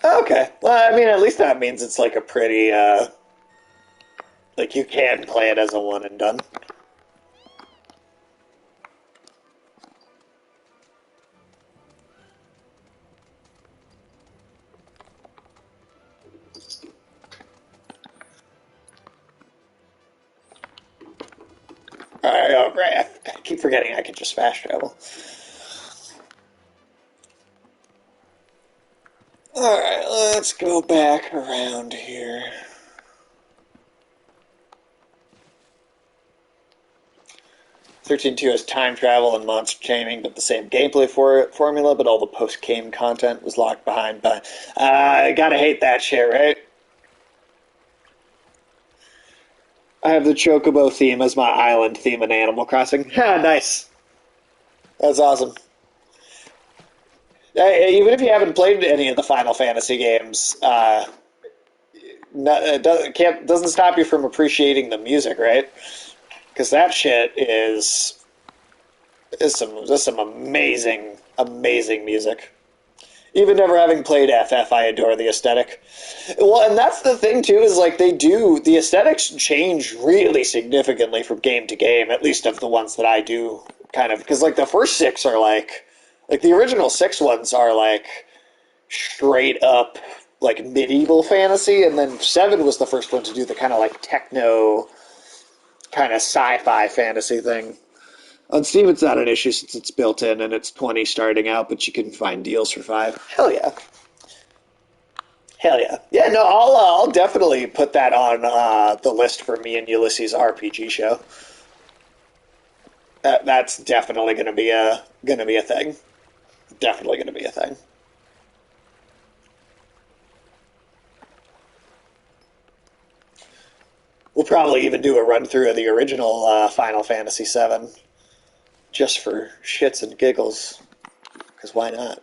Okay. Well, I mean, at least that means it's like a pretty, like you can play it as a one and done. Alright, oh, great. I keep forgetting I can just fast travel. Alright, let's go back around here. 13.2 has time travel and monster taming, but the same gameplay formula, but all the post-game content was locked behind. But gotta hate that shit, right? I have the Chocobo theme as my island theme in Animal Crossing. Ha, nice. That's awesome. Even if you haven't played any of the Final Fantasy games, it doesn't stop you from appreciating the music, right? Because that shit is some amazing, amazing music. Even never having played FF, I adore the aesthetic. Well, and that's the thing too, is like the aesthetics change really significantly from game to game, at least of the ones that I do kind of, because like the first six are like the original six ones are like straight up like medieval fantasy, and then 7 was the first one to do the kind of like techno kind of sci-fi fantasy thing. On Steam, it's not an issue since it's built in and it's 20 starting out, but you can find deals for 5. Hell yeah. Hell yeah. Yeah, no, I'll definitely put that on the list for me and Ulysses' RPG show. That's definitely going to be a thing. Definitely going to be be a thing. We'll probably even do a run through of the original Final Fantasy VII, just for shits and giggles, because why not?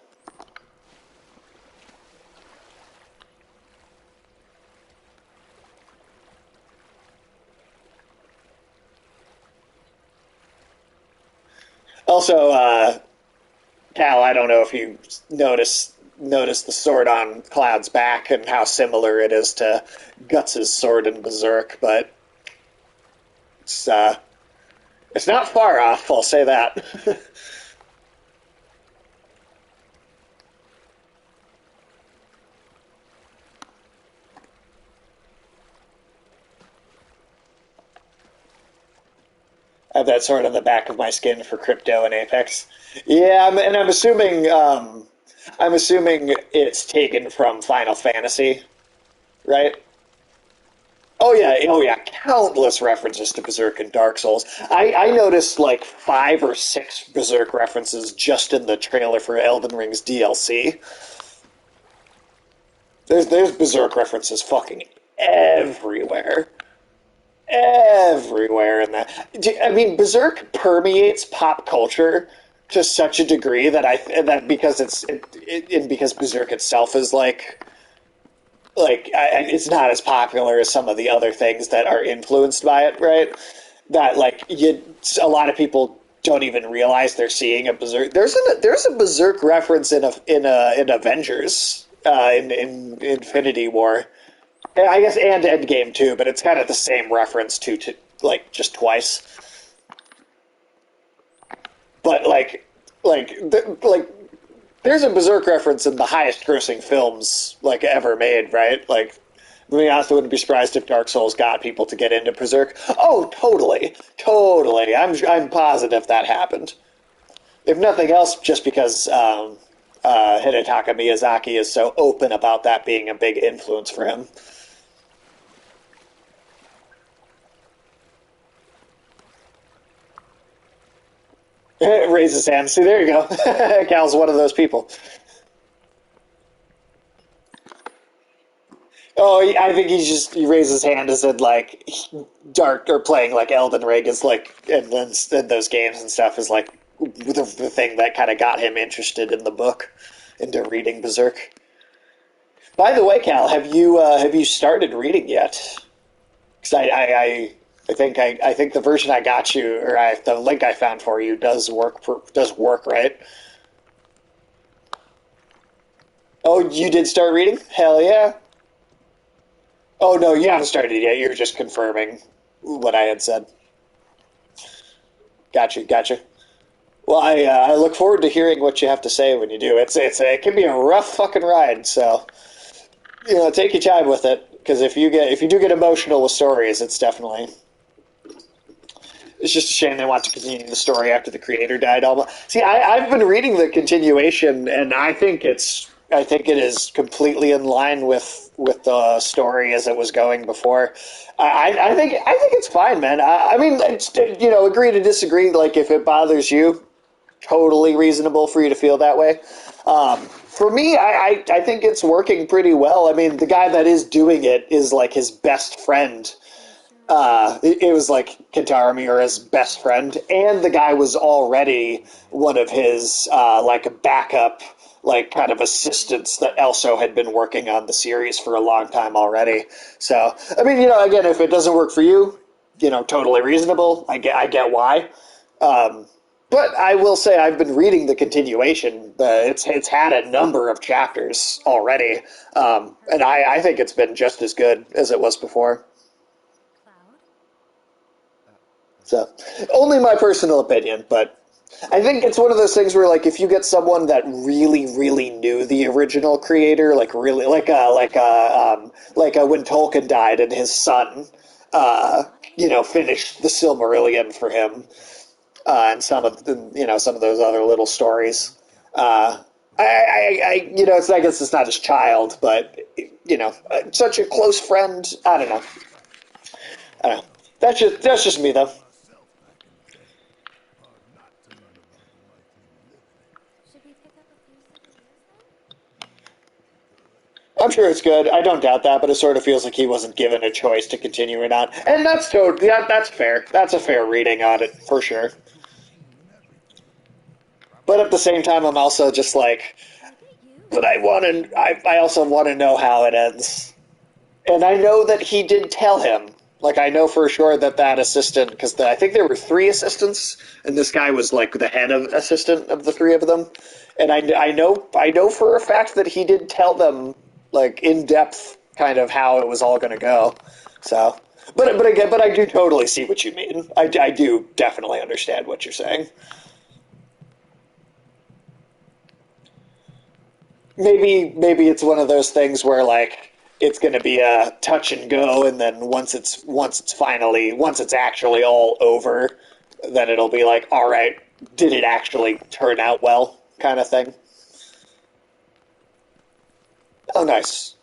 Also, Cal, I don't know if you notice the sword on Cloud's back and how similar it is to Guts' sword in Berserk, but it's it's not far off. I'll say that. I have that sword on the back of my skin for Crypto and Apex. Yeah, and I'm assuming it's taken from Final Fantasy, right? Oh yeah, countless references to Berserk and Dark Souls. I noticed like 5 or 6 Berserk references just in the trailer for Elden Ring's DLC. There's Berserk references fucking everywhere, everywhere in that. I mean, Berserk permeates pop culture to such a degree that because because Berserk itself is it's not as popular as some of the other things that are influenced by it, right? That a lot of people don't even realize they're seeing a Berserk. There's a Berserk reference in Avengers in Infinity War, I guess, and Endgame too, but it's kind of the same reference to like just twice. But there's a Berserk reference in the highest grossing films like ever made, right? Like, to be honest, I wouldn't be surprised if Dark Souls got people to get into Berserk. Oh, totally, totally. I'm positive that happened. If nothing else, just because Hidetaka Miyazaki is so open about that being a big influence for him. Raise his hand. See, there you go. Cal's one of those people. Oh, I think he raised his hand and said like Dark or playing like Elden Ring is like and those games and stuff is like the thing that kind of got him interested in the book, into reading Berserk. By the way, Cal, have you started reading yet? Because I think the version I got you the link I found for you does work, right? Oh, you did start reading? Hell yeah! Oh no, you haven't started yet. You're just confirming what I had said. Gotcha. Well, I look forward to hearing what you have to say when you do. It can be a rough fucking ride. So take your time with it. Because if you do get emotional with stories, it's just a shame they want to continue the story after the creator died. Almost. See, I've been reading the continuation, and I think it is completely in line with the story as it was going before. I think it's fine, man. I mean, agree to disagree. Like if it bothers you, totally reasonable for you to feel that way. For me, I think it's working pretty well. I mean, the guy that is doing it is like his best friend. It was like Kentaro Miura's best friend, and the guy was already one of his like backup, like kind of assistants that also had been working on the series for a long time already. So, I mean, again, if it doesn't work for you, totally reasonable. I get why. But I will say I've been reading the continuation. It's had a number of chapters already, and I think it's been just as good as it was before. Cloud? So, only my personal opinion, but I think it's one of those things where, like, if you get someone that really, really knew the original creator, like really, when Tolkien died and his son, finished the Silmarillion for him, and some of those other little stories. I guess it's not his child, but such a close friend. I don't know. I don't know. That's just me though. Should we pick up a few souvenirs? I'm sure it's good. I don't doubt that, but it sort of feels like he wasn't given a choice to continue it on. And that's totally, that's fair. That's a fair reading on it, for sure. But at the same time, I'm also just like, Look at you but being so I also want to know how it ends. And I know that he did tell him. Like, I know for sure that that assistant, because I think there were three assistants, and this guy was like the head of assistant of the three of them. And I know for a fact that he did tell them, like, in depth, kind of how it was all going to go. So, but I do totally see what you mean. I do definitely understand what you're saying. Maybe it's one of those things where like it's going to be a touch and go, and then once it's actually all over, then it'll be like, all right, did it actually turn out well, kind of thing. Oh, nice.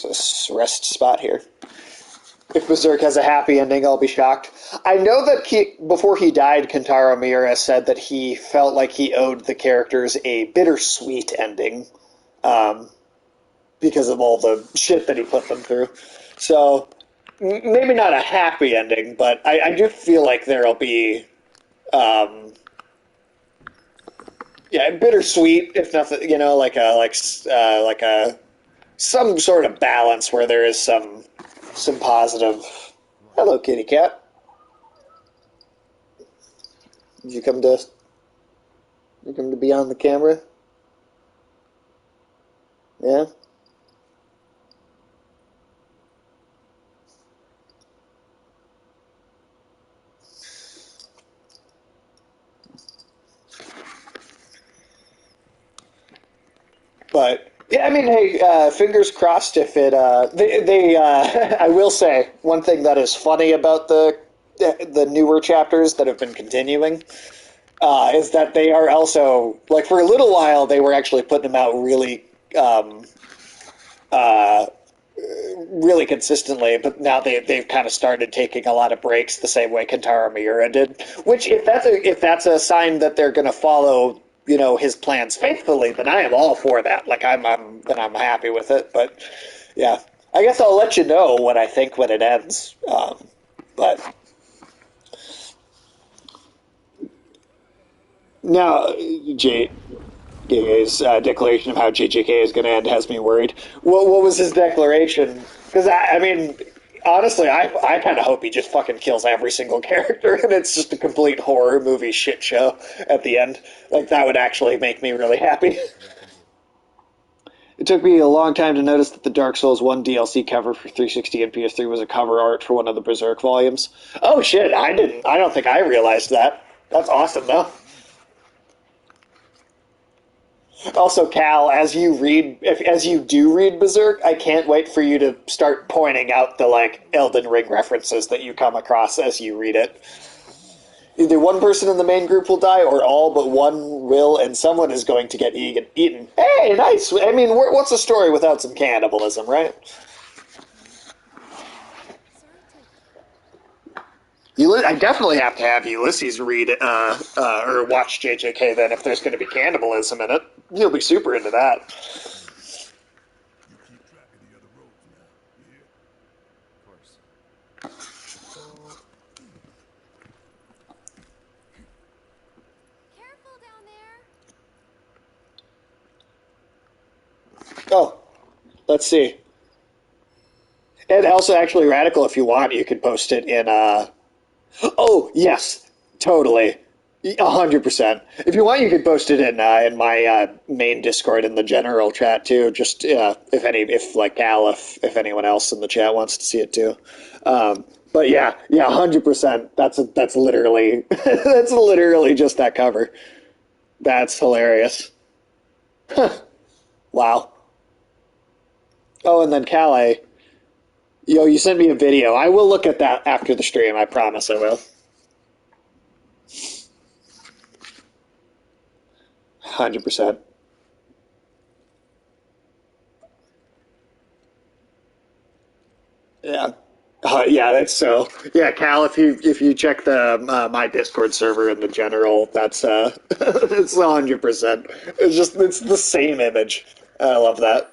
There's a rest spot here. If Berserk has a happy ending, I'll be shocked. I know that before he died, Kentaro Miura said that he felt like he owed the characters a bittersweet ending. Um, because of all the shit that he put them through. So maybe not a happy ending, but I do feel like there'll be, um, yeah, bittersweet, if nothing, like a some sort of balance where there is some positive. Hello, kitty cat. Did you come to be on the camera? Yeah. But yeah, I mean, hey, fingers crossed if it. I will say one thing that is funny about the newer chapters that have been continuing is that they are also like for a little while they were actually putting them out um, uh, really consistently, but now they've kind of started taking a lot of breaks the same way Kentaro Miura did. Which, if that's a sign that they're going to follow, his plans faithfully, then I am all for that. Like then I'm happy with it. But yeah, I guess I'll let you know what I think when it ends. But now, JJK's declaration of how JJK is going to end has me worried. What was his declaration? Because I mean, honestly, I kind of hope he just fucking kills every single character, and it's just a complete horror movie shit show at the end. Like that would actually make me really happy. It took me a long time to notice that the Dark Souls 1 DLC cover for 360 and PS3 was a cover art for one of the Berserk volumes. Oh shit, I didn't. I don't think I realized that. That's awesome though. Also, Cal, as you do read Berserk, I can't wait for you to start pointing out the like Elden Ring references that you come across as you read it. Either one person in the main group will die, or all but one will, and someone is going to get eaten. Hey, nice! I mean, what's a story without some cannibalism, right? sorry to I definitely have to have Ulysses read or watch JJK then if there's going to be cannibalism in it. He'll be super into that. Of course. careful down there. Oh, let's see. And also, actually, Radical, if you want, you could post it in. Oh, yes, totally. 100%. If you want, you could post it in my main Discord in the general chat too. Just if like Cal, if anyone else in the chat wants to see it too. But yeah, 100%. That's literally that's literally just that cover. That's hilarious. Wow. Oh, and then Calais. Yo, you sent me a video. I will look at that after the stream. I promise I will. 100%. Yeah. Yeah, that's so. Yeah, Cal, if you check the my Discord server in the general, that's it's 100%. It's the same image. I love that.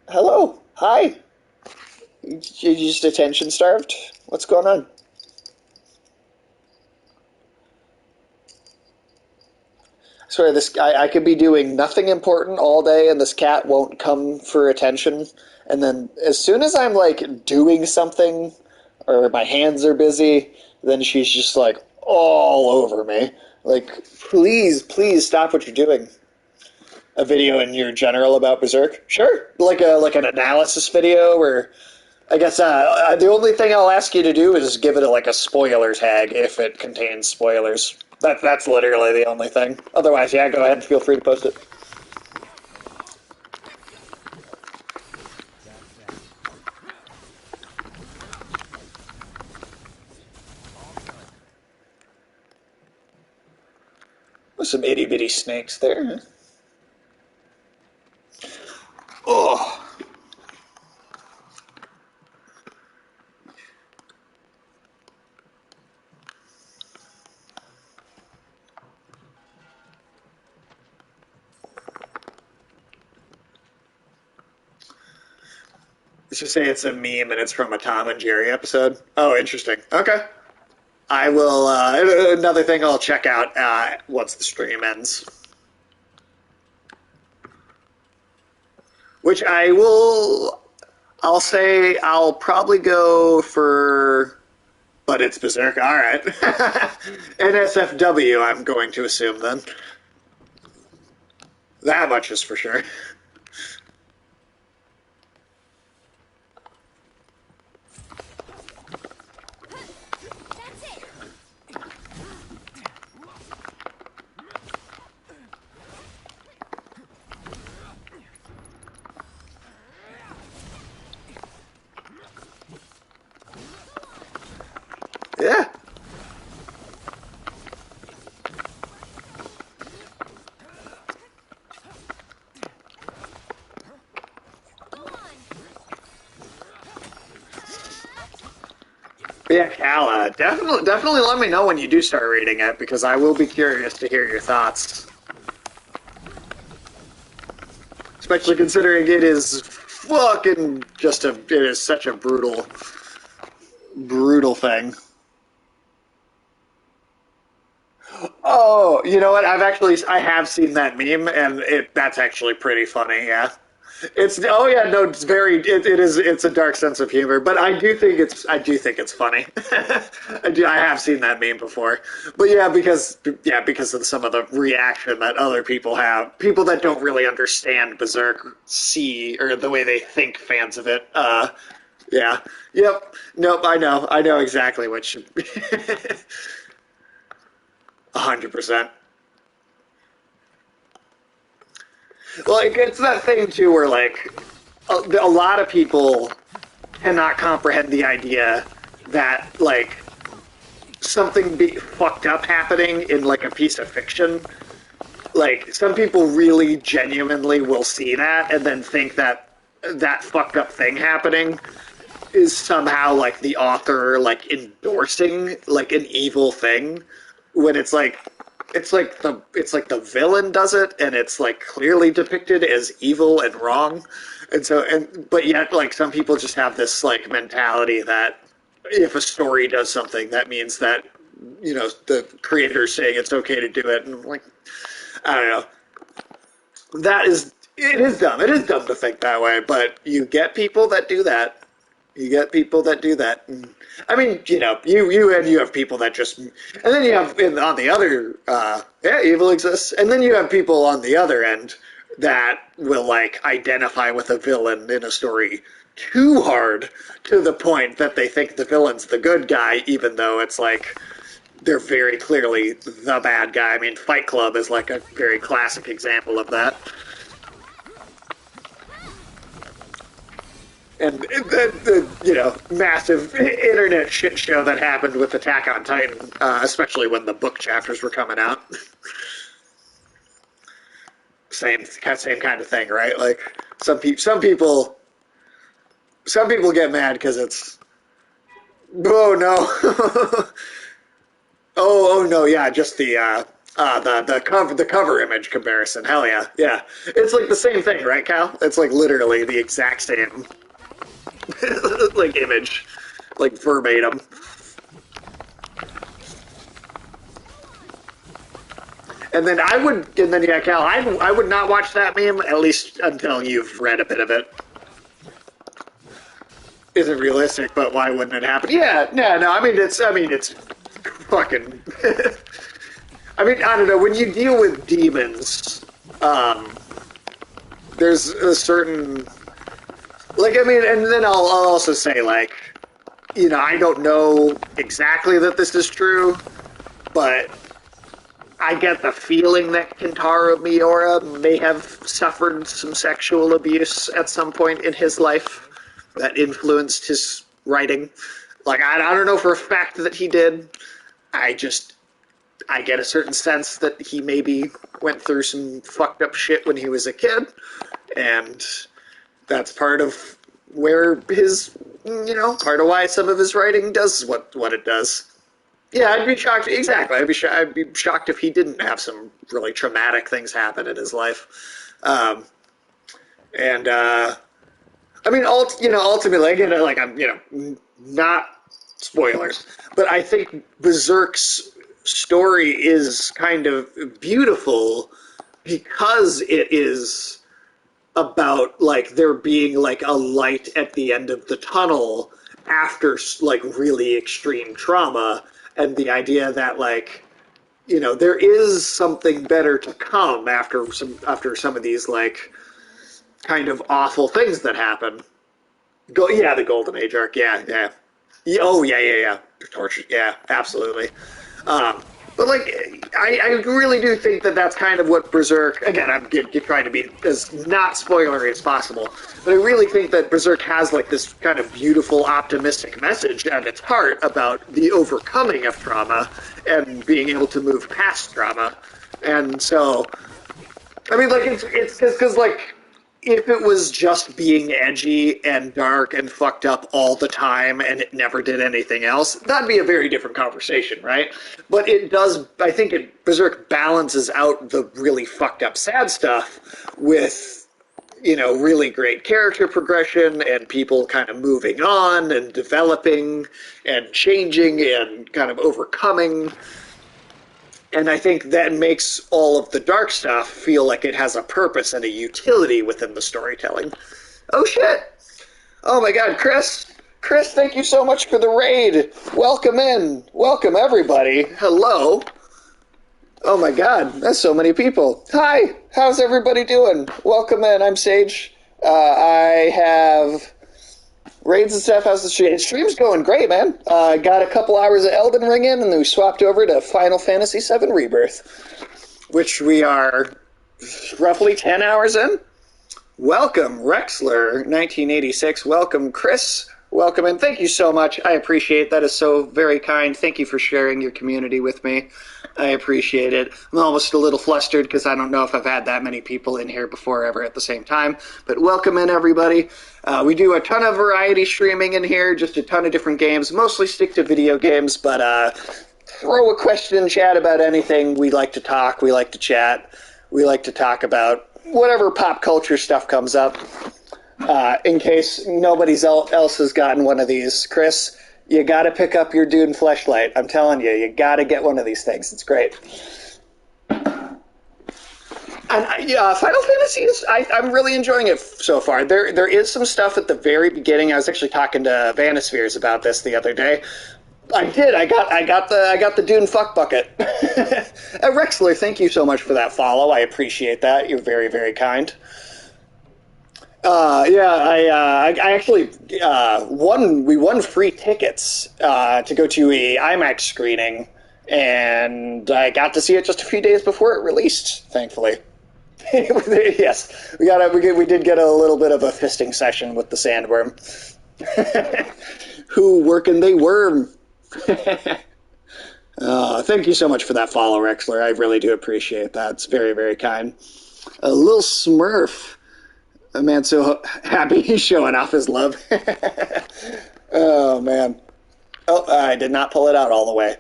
Hello. Hi. You just attention starved? What's going on? I swear, I could be doing nothing important all day, and this cat won't come for attention. And then, as soon as I'm like doing something, or my hands are busy, then she's just like all over me. Like, please, please stop what you're doing. A video in your general about Berserk? Sure, like an analysis video, or I guess the only thing I'll ask you to do is give it like a spoiler tag if it contains spoilers. That's literally the only thing. Otherwise, yeah, go ahead. Feel free to post it. That's that. All done. With some itty bitty snakes there. Oh, let's just say it's a meme and it's from a Tom and Jerry episode. Oh, interesting. Okay. I will. Another thing I'll check out once the stream ends. Which I will. I'll say I'll probably go for. But it's Berserk. All right. NSFW, I'm going to assume then. That much is for sure. Yeah. Yeah, Cal, definitely let me know when you do start reading it because I will be curious to hear your thoughts. Especially considering it is fucking it is such a brutal thing. Oh, you know what? I have seen that meme, and that's actually pretty funny. Yeah, oh yeah, no, it's a dark sense of humor, but I do think it's funny. I have seen that meme before, but because of some of the reaction that other people have, people that don't really understand Berserk see or the way they think fans of it. Yeah, yep, nope, I know exactly what you. 100%. Like it's that thing too, where like a lot of people cannot comprehend the idea that like something be fucked up happening in like a piece of fiction. Like some people really genuinely will see that and then think that that fucked up thing happening is somehow like the author like endorsing like an evil thing when it's like the villain does it and it's like clearly depicted as evil and wrong. But yet like some people just have this like mentality that if a story does something that means that the creator is saying it's okay to do it, and like I don't know, it is dumb. It is dumb to think that way, but you get people that do that. You get people that do that. And, I mean, you have people that just, and then you have on the other, yeah, evil exists, and then you have people on the other end that will like identify with a villain in a story too hard to the point that they think the villain's the good guy, even though it's like they're very clearly the bad guy. I mean, Fight Club is like a very classic example of that. And the massive internet shit show that happened with Attack on Titan, especially when the book chapters were coming out. Same kind of thing, right? Like some people get mad because it's oh no oh no, yeah, just the The cover image comparison. Hell yeah, yeah. It's like the same thing, right, Cal? It's like literally the exact same like image, like verbatim. And then yeah, Cal, I would not watch that meme at least until you've read a bit of it. Isn't realistic, but why wouldn't it happen? Yeah, no. I mean, it's fucking. I mean, I don't know. When you deal with demons, um, there's a certain like. I mean, and then I'll also say like, I don't know exactly that this is true, but I get the feeling that Kentaro Miura may have suffered some sexual abuse at some point in his life that influenced his writing. Like, I don't know for a fact that he did. I just, I get a certain sense that he maybe went through some fucked up shit when he was a kid, and that's part of where his, part of why some of his writing does what it does. Yeah, I'd be shocked. Exactly, I'd be shocked if he didn't have some really traumatic things happen in his life. And I mean, ultimately, again, like I'm, not spoilers, but I think Berserk's story is kind of beautiful because it is about like there being like a light at the end of the tunnel after like really extreme trauma, and the idea that like there is something better to come after some of these like kind of awful things that happen. Yeah, the Golden Age arc. Yeah, yeah. Oh, yeah, yeah, yeah. Torture. Yeah, absolutely. But like, I really do think that that's kind of what Berserk. Again, I'm trying to be as not spoilery as possible, but I really think that Berserk has like this kind of beautiful, optimistic message at its heart about the overcoming of trauma and being able to move past trauma. And so, I mean, like, it's because like if it was just being edgy and dark and fucked up all the time and it never did anything else, that'd be a very different conversation, right? But it does, I think Berserk balances out the really fucked up sad stuff with, really great character progression and people kind of moving on and developing and changing and kind of overcoming. And I think that makes all of the dark stuff feel like it has a purpose and a utility within the storytelling. Oh shit! Oh my god, Chris! Chris, thank you so much for the raid! Welcome in! Welcome everybody! Hello! Oh my god, that's so many people. Hi! How's everybody doing? Welcome in, I'm Sage. I have raids and stuff. How's the stream? Stream's going great, man. Got a couple hours of Elden Ring in, and then we swapped over to Final Fantasy VII Rebirth, which we are roughly 10 hours in. Welcome, Rexler1986. Welcome, Chris. Welcome, and thank you so much. I appreciate that. Is so very kind. Thank you for sharing your community with me. I appreciate it. I'm almost a little flustered because I don't know if I've had that many people in here before ever at the same time. But welcome in, everybody. We do a ton of variety streaming in here, just a ton of different games. Mostly stick to video games, but throw a question in chat about anything. We like to talk. We like to chat. We like to talk about whatever pop culture stuff comes up. In case nobody else has gotten one of these, Chris, you got to pick up your Dune Fleshlight. I'm telling you, you got to get one of these things. It's great. And Final Fantasy is, I'm really enjoying it so far. There is some stuff at the very beginning. I was actually talking to Vanispheres about this the other day. I did. I got the Dune fuck bucket. Rexler, thank you so much for that follow. I appreciate that. You're very, very kind. I actually we won free tickets to go to a IMAX screening, and I got to see it just a few days before it released, thankfully. Yes, we did get a little bit of a fisting session with the sandworm. Who workin' they worm? Thank you so much for that follow, Rexler. I really do appreciate that. It's very, very kind. A little Smurf. A man so happy he's showing off his love. Oh, man. Oh, I did not pull it out all the way.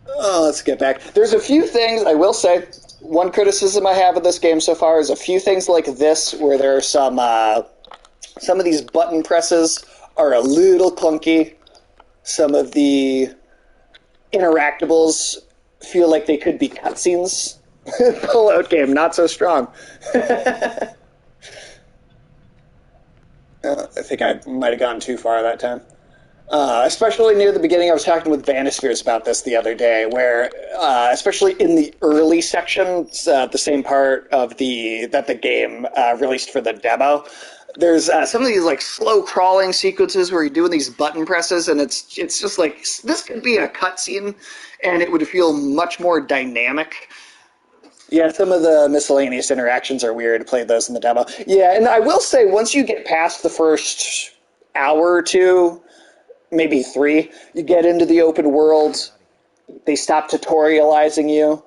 Let's get back. There's a few things I will say. One criticism I have of this game so far is a few things like this, where there are some of these button presses are a little clunky. Some of the interactables feel like they could be cutscenes. Pullout game, not so strong. I think I might have gone too far that time. Especially near the beginning, I was talking with Vanispheres about this the other day, where, especially in the early sections, the same part of the game released for the demo, there's some of these like slow crawling sequences where you're doing these button presses, and it's just like this could be a cutscene, and it would feel much more dynamic. Yeah, some of the miscellaneous interactions are weird. I played those in the demo. Yeah, and I will say, once you get past the first hour or two, maybe three, you get into the open world, they stop tutorializing you.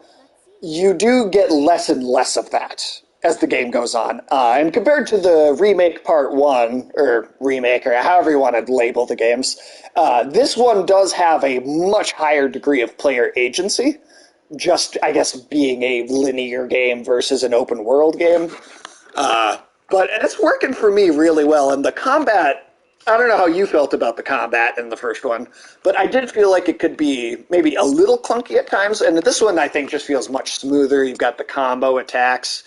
You do get less and less of that as the game goes on. And compared to the remake part one, or remake, or however you want to label the games, this one does have a much higher degree of player agency. Just, I guess, being a linear game versus an open world game. But it's working for me really well. And the combat, I don't know how you felt about the combat in the first one, but I did feel like it could be maybe a little clunky at times. And this one, I think, just feels much smoother. You've got the combo attacks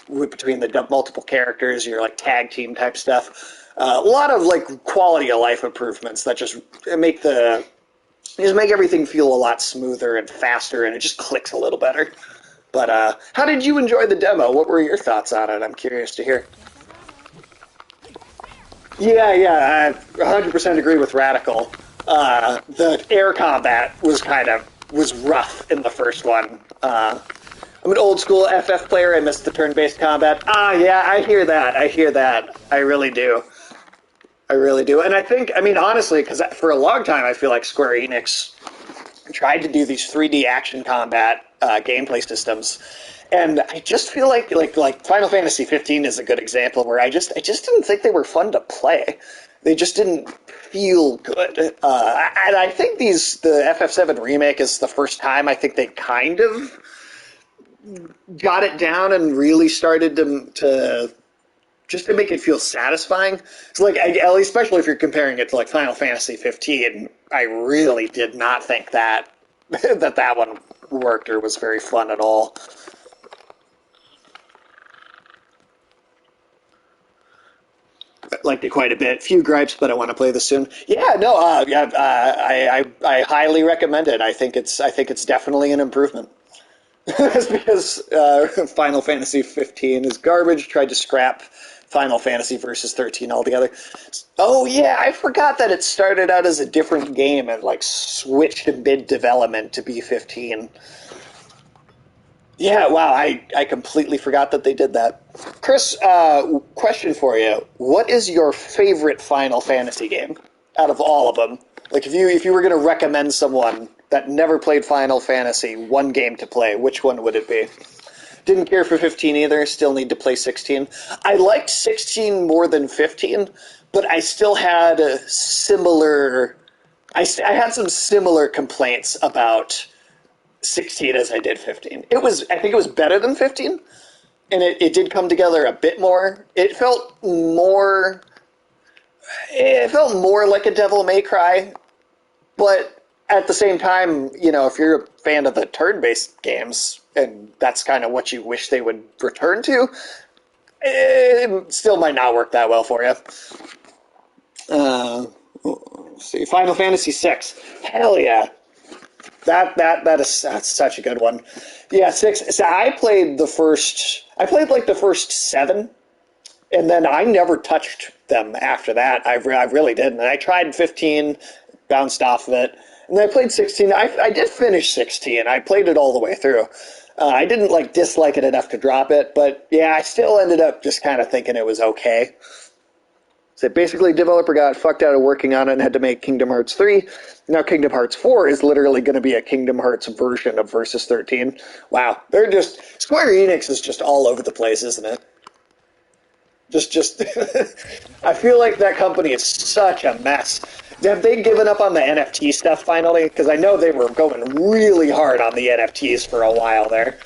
between the multiple characters, your like tag team type stuff. A lot of like quality of life improvements that just make everything feel a lot smoother and faster, and it just clicks a little better. But how did you enjoy the demo? What were your thoughts on it? I'm curious to hear. Yeah, I 100% agree with Radical. The air combat was rough in the first one. I'm an old school FF player. I missed the turn-based combat. Yeah, I hear that. I really do. I really do. And I mean, honestly, because for a long time, I feel like Square Enix tried to do these 3D action combat gameplay systems. And I just feel like Final Fantasy 15 is a good example where I just didn't think they were fun to play. They just didn't feel good. And I think the FF7 remake is the first time I think they kind of got it down and really started to just to make it feel satisfying. It's like, especially if you're comparing it to like Final Fantasy 15, I really did not think that that one worked or was very fun at all. I liked it quite a bit. Few gripes, but I want to play this soon. Yeah, no, I highly recommend it. I think it's definitely an improvement. That's because Final Fantasy 15 is garbage. Tried to scrap Final Fantasy Versus 13 altogether. Oh yeah, I forgot that it started out as a different game and like switched mid-development to be 15. Yeah, wow, I completely forgot that they did that. Chris, question for you. What is your favorite Final Fantasy game out of all of them? Like if you were going to recommend someone that never played Final Fantasy one game to play, which one would it be? Didn't care for 15 either, still need to play 16. I liked 16 more than 15, but I still had I had some similar complaints about 16 as I did 15. I think it was better than 15, and it did come together a bit more. It felt more like a Devil May Cry, but at the same time, if you're a fan of the turn-based games, and that's kind of what you wish they would return to, it still might not work that well for you. Let's see, Final Fantasy VI. Hell yeah. That's such a good one. Yeah, 6. So I played like the first 7, and then I never touched them after that. I really didn't. And I tried 15, bounced off of it. And then I played 16. I did finish 16. I played it all the way through. I didn't dislike it enough to drop it, but yeah, I still ended up just kind of thinking it was okay. So basically, developer got fucked out of working on it and had to make Kingdom Hearts 3. Now Kingdom Hearts 4 is literally going to be a Kingdom Hearts version of Versus 13. Wow, Square Enix is just all over the place, isn't it? Just I feel like that company is such a mess. Have they given up on the NFT stuff finally? Because I know they were going really hard on the NFTs for a while there.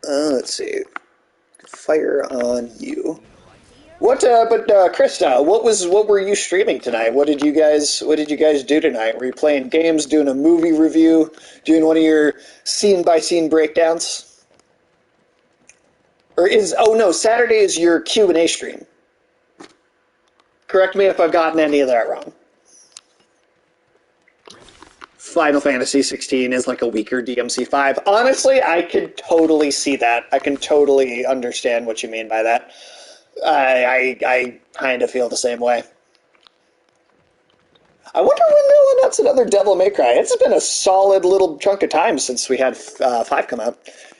Let's see. Fire on you. What? But Krista, what were you streaming tonight? What did you guys do tonight? Were you playing games, doing a movie review, doing one of your scene by scene breakdowns? Or is oh no, Saturday is your Q&A stream. Correct me if I've gotten any of that wrong. Final Fantasy 16 is like a weaker DMC 5. Honestly, I could totally see that. I can totally understand what you mean by that. I kind of feel the same way. I wonder when they'll announce another Devil May Cry. It's been a solid little chunk of time since we had 5 come out.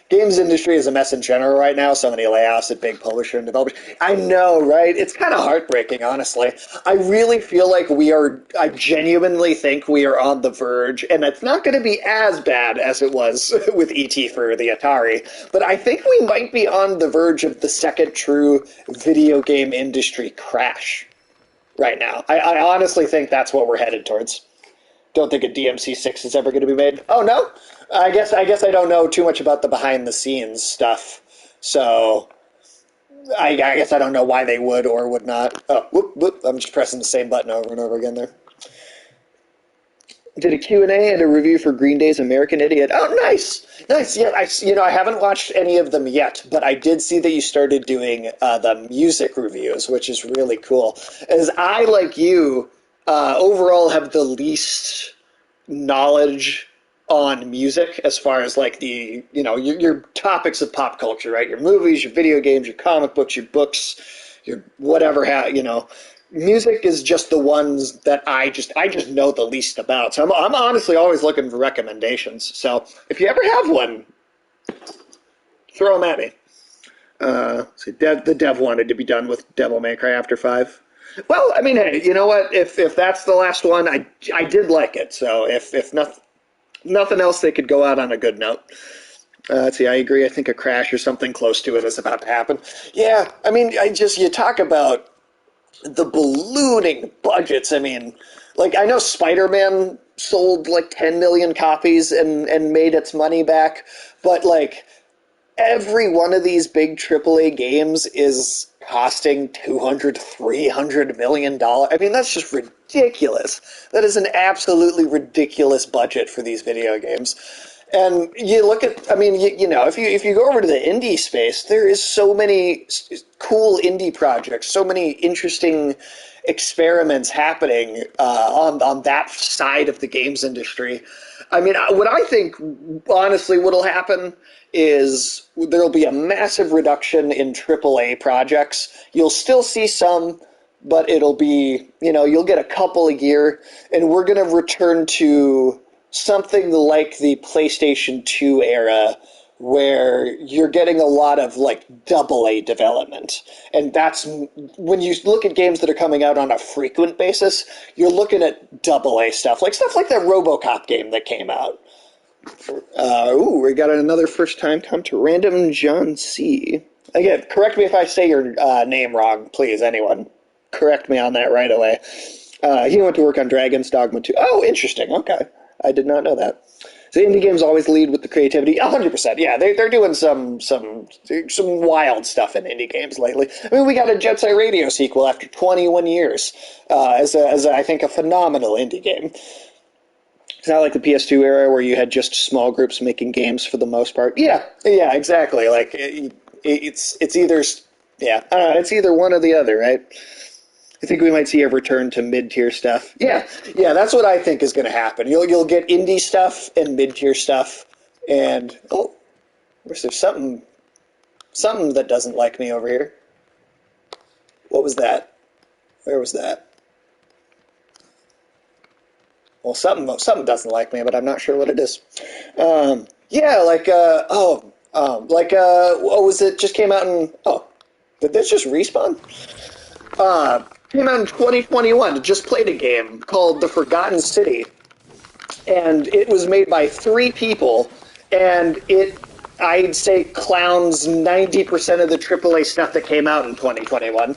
Games industry is a mess in general right now. So many layoffs at big publisher and developers. I know, right? It's kind of heartbreaking, honestly. I really feel like I genuinely think we are on the verge, and it's not going to be as bad as it was with E.T. for the Atari, but I think we might be on the verge of the second true video game industry crash right now. I honestly think that's what we're headed towards. Don't think a DMC6 is ever going to be made. Oh no, I guess I don't know too much about the behind the scenes stuff, so I guess I don't know why they would or would not. Oh, whoop, whoop. I'm just pressing the same button over and over again there. Did a Q&A and a review for Green Day's American Idiot. Oh, nice, nice. Yeah, I haven't watched any of them yet, but I did see that you started doing the music reviews, which is really cool. As I, like you, overall have the least knowledge on music as far as like your topics of pop culture, right? Your movies, your video games, your comic books, your books, your whatever. Music is just the ones that I just know the least about. So I'm honestly always looking for recommendations. So if you ever have one, throw them at me. So the dev wanted to be done with Devil May Cry after 5. Well, I mean, hey, you know what? If that's the last one, I did like it. So if nothing else, they could go out on a good note. Let's see, I agree. I think a crash or something close to it is about to happen. Yeah, I mean, you talk about the ballooning budgets. I mean, like, I know Spider-Man sold like 10 million copies and made its money back, but like every one of these big AAA games is costing $200-300 million. I mean, that's just ridiculous. That is an absolutely ridiculous budget for these video games. And you look at, I mean, if you go over to the indie space, there is so many cool indie projects, so many interesting experiments happening on that side of the games industry. I mean, what I think, honestly, what'll happen is there'll be a massive reduction in AAA projects. You'll still see some, but it'll be, you'll get a couple a year, and we're going to return to something like the PlayStation 2 era, where you're getting a lot of like AA development. And that's when you look at games that are coming out on a frequent basis, you're looking at AA stuff like that RoboCop game that came out. We got another first time come to Random John C. Again, correct me if I say your name wrong, please, anyone. Correct me on that right away. He went to work on Dragon's Dogma 2. Oh, interesting. Okay. I did not know that. So indie games always lead with the creativity. 100%. Yeah, they're doing some wild stuff in indie games lately. I mean, we got a Jet Set Radio sequel after 21 years as I think a phenomenal indie game. It's not like the PS2 era where you had just small groups making games for the most part. Yeah, exactly. Like it's either it's either one or the other, right? I think we might see a return to mid-tier stuff. Yeah, that's what I think is going to happen. You'll get indie stuff and mid-tier stuff, and there's something that doesn't like me over here. What was that? Where was that? Well, something doesn't like me, but I'm not sure what it is. What was it? Just came out in did this just respawn? Came out in 2021. Just played a game called The Forgotten City, and it was made by 3 people, and it I'd say clowns 90% of the AAA stuff that came out in 2021.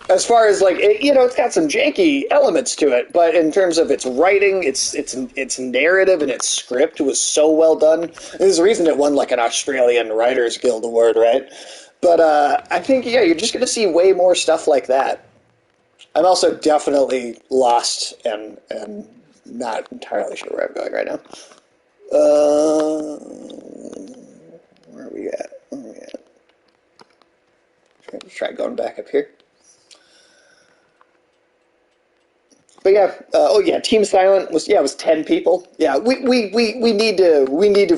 As far as like it's got some janky elements to it, but in terms of its writing, its narrative and its script was so well done. There's a reason it won like an Australian Writers Guild award, right? But I think you're just going to see way more stuff like that. I'm also definitely lost and not entirely sure where I'm going right now. Where are we at? Where are we at? Try going back up here. But yeah, oh yeah, Team Silent was 10 people. Yeah, we need to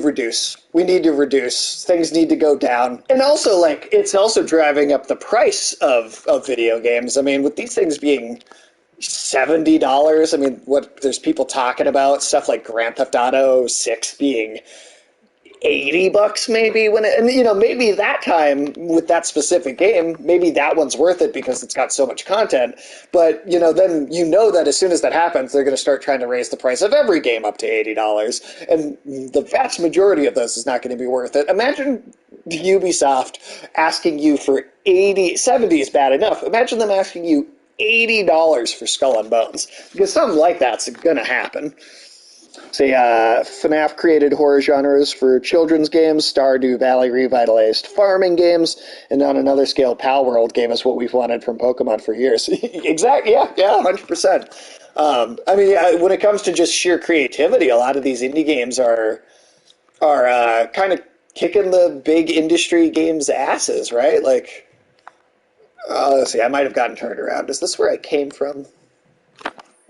reduce. We need to reduce. Things need to go down. And also like it's also driving up the price of video games. I mean, with these things being $70, I mean, what there's people talking about stuff like Grand Theft Auto 6 being $80 maybe when it, and maybe that time with that specific game, maybe that one's worth it because it's got so much content. But then that as soon as that happens, they're going to start trying to raise the price of every game up to $80, and the vast majority of those is not going to be worth it. Imagine Ubisoft asking you for 70 is bad enough. Imagine them asking you $80 for Skull and Bones, because something like that's going to happen. Say, FNAF created horror genres for children's games, Stardew Valley revitalized farming games, and on another scale, Pal World gave us what we've wanted from Pokemon for years. Exactly, yeah, 100%. I mean, when it comes to just sheer creativity, a lot of these indie games are kind of kicking the big industry games' asses, right? Like, let's see, I might have gotten turned around. Is this where I came from?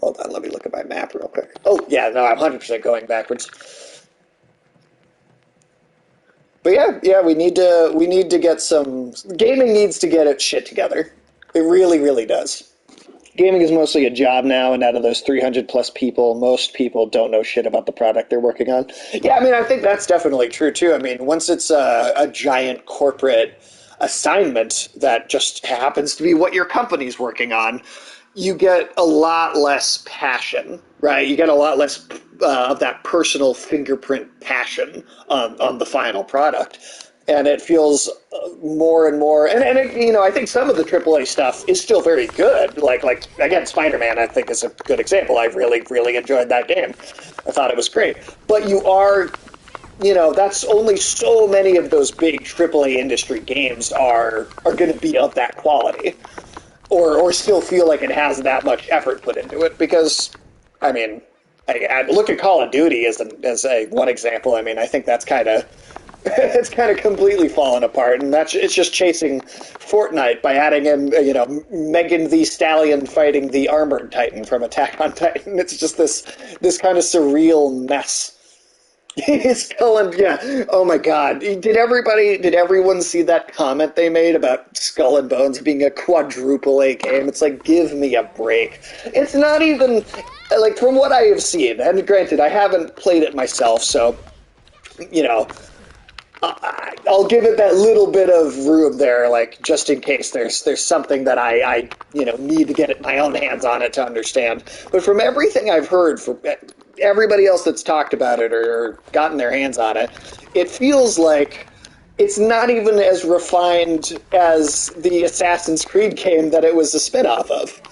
Hold on, let me look at my map real quick. Oh, yeah, no, I'm 100% going backwards. But yeah, we need to get some... Gaming needs to get its shit together. It really, really does. Gaming is mostly a job now, and out of those 300 plus people, most people don't know shit about the product they're working on. Yeah, I mean, I think that's definitely true, too. I mean, once it's a giant corporate assignment that just happens to be what your company's working on, you get a lot less passion, right? You get a lot less of that personal fingerprint passion on the final product. And it feels more and more, and I think some of the AAA stuff is still very good. Like again, Spider-Man, I think is a good example. I really, really enjoyed that game. I thought it was great. But that's only so many of those big AAA industry games are going to be of that quality. Or still feel like it has that much effort put into it, because, I mean, I look at Call of Duty as a one example. I mean, I think that's kind of it's kind of completely fallen apart, and it's just chasing Fortnite by adding in Megan Thee Stallion fighting the Armored Titan from Attack on Titan. It's just this kind of surreal mess. Yeah. Oh my God. Did everyone see that comment they made about Skull and Bones being a quadruple A game? It's like, give me a break. It's not even, like, from what I have seen, and granted, I haven't played it myself, so, I'll give it that little bit of room there, like, just in case there's something that I need to get my own hands on it to understand. But from everything I've heard from everybody else that's talked about it or gotten their hands on it, it feels like it's not even as refined as the Assassin's Creed game that it was a spin-off of.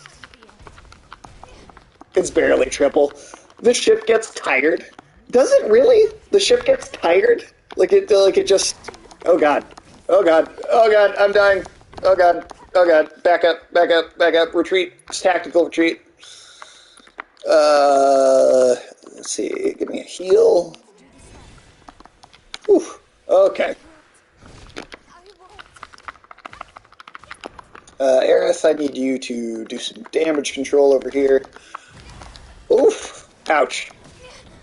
It's barely triple. The ship gets tired. Does it really? The ship gets tired? Like it just... Oh god. Oh god. Oh god, I'm dying. Oh god. Oh god. Back up, back up, back up. Retreat. It's tactical retreat. Let's see. Give me a heal. Whew. Okay. Aerith, I need you to do some damage control over here. Oof. Ouch.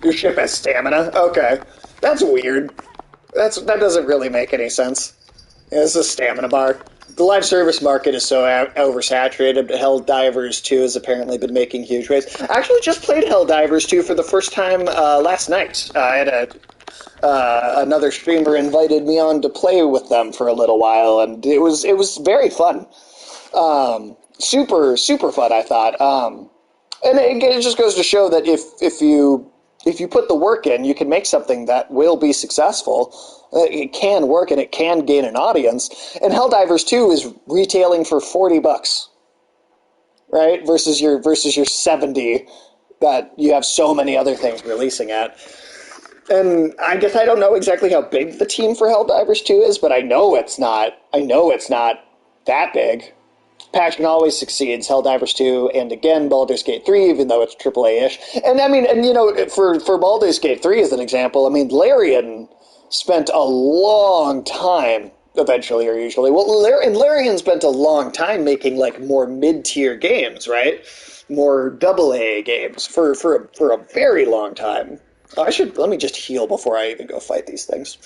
Your ship has stamina? Okay. That's weird. That doesn't really make any sense. Yeah, this is a stamina bar. The live service market is so oversaturated, but Helldivers 2 has apparently been making huge waves. I actually just played Helldivers 2 for the first time last night. I had another streamer invited me on to play with them for a little while, and it was very fun. Super, super fun, I thought. And it just goes to show that if you if you put the work in, you can make something that will be successful. It can work and it can gain an audience. And Helldivers 2 is retailing for $40, right? Versus your 70 that you have so many other things releasing at. And I guess I don't know exactly how big the team for Helldivers 2 is, but I know it's not that big. Passion always succeeds, Helldivers 2, and again, Baldur's Gate 3, even though it's AAA-ish. And I mean, and you know, for Baldur's Gate 3 as an example, I mean, Larian spent a long time, eventually or usually, well, Larian spent a long time making, like, more mid-tier games, right? More AA games for a very long time. Let me just heal before I even go fight these things.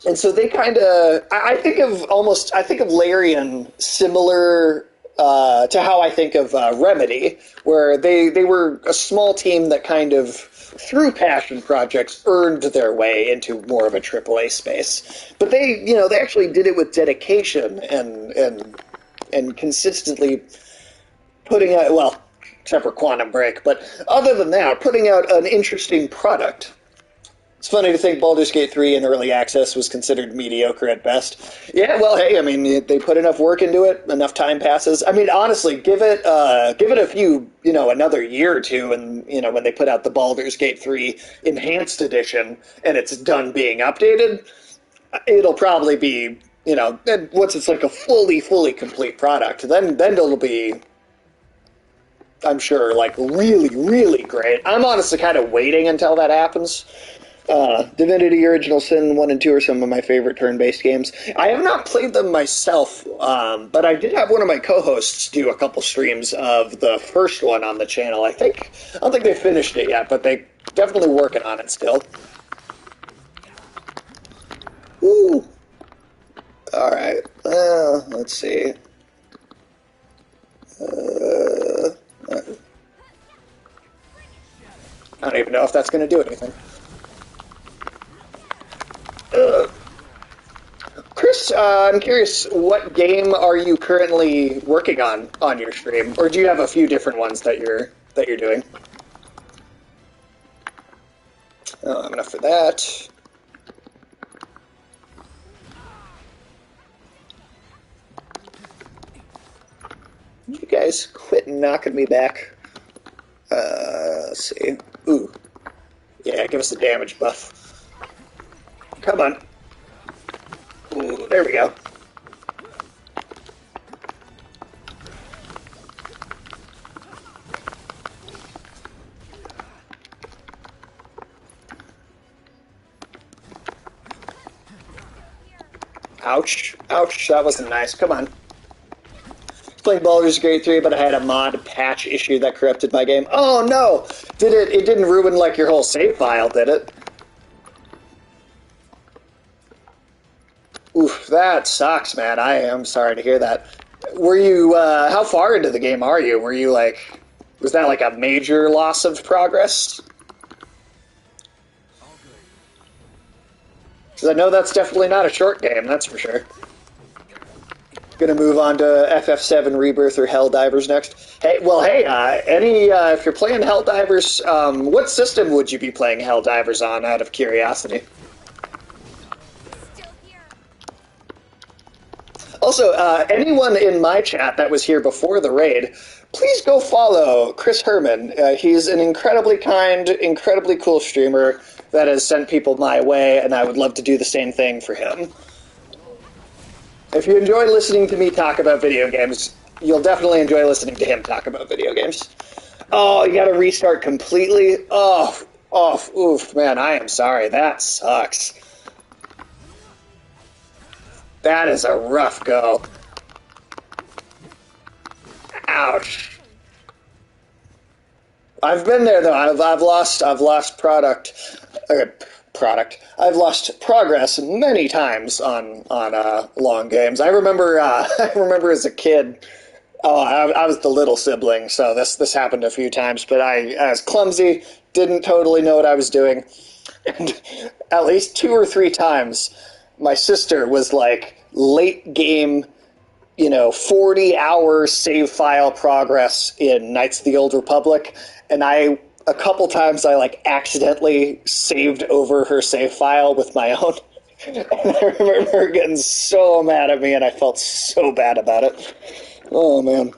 And so they kind of, I think of Larian similar to how I think of Remedy, where they were a small team that kind of, through passion projects, earned their way into more of a AAA space. But they actually did it with dedication and consistently putting out, well, except for Quantum Break, but other than that, putting out an interesting product. It's funny to think Baldur's Gate 3 in early access was considered mediocre at best. Yeah, well, hey, I mean, they put enough work into it, enough time passes. I mean, honestly, give it a few, another year or two, and, when they put out the Baldur's Gate 3 Enhanced Edition, and it's done being updated, it'll probably be, once it's like a fully complete product, then it'll be, I'm sure, like, really, really great. I'm honestly kind of waiting until that happens. Divinity Original Sin 1 and 2 are some of my favorite turn-based games. I have not played them myself, but I did have one of my co-hosts do a couple streams of the first one on the channel. I don't think they finished it yet, but they're definitely working on it still. Ooh. Alright, let's see. I don't even know if that's going to do anything. Chris, I'm curious, what game are you currently working on your stream, or do you have a few different ones that you're doing? Oh, enough for that. You guys quit knocking me back. Let's see. Ooh. Yeah, give us the damage buff. Come on. Ooh, there we go. Ouch. Ouch, that wasn't nice. Come on. Playing Baldur's Gate 3, but I had a mod patch issue that corrupted my game. Oh no! It didn't ruin, like, your whole save file, did it? Oof, that sucks, man. I am sorry to hear that. Were you, how far into the game are you? Were you, like, was that, like, a major loss of progress? Because I know that's definitely not a short game, that's for sure. Gonna move on to FF7 Rebirth or Helldivers next. Hey, if you're playing Helldivers, what system would you be playing Helldivers on, out of curiosity? Also, anyone in my chat that was here before the raid, please go follow Chris Herman. He's an incredibly kind, incredibly cool streamer that has sent people my way, and I would love to do the same thing for him. If you enjoy listening to me talk about video games, you'll definitely enjoy listening to him talk about video games. Oh, you gotta restart completely? Oh, oof, man, I am sorry. That sucks. That is a rough go. Ouch. I've been there though. I've lost product. I've lost progress many times on long games. I remember as a kid. Oh, I was the little sibling, so this happened a few times. But I was clumsy, didn't totally know what I was doing, and at least 2 or 3 times, my sister was like late game, 40-hour save file progress in Knights of the Old Republic, and I a couple times I like accidentally saved over her save file with my own. And I remember her getting so mad at me, and I felt so bad about it. Oh man.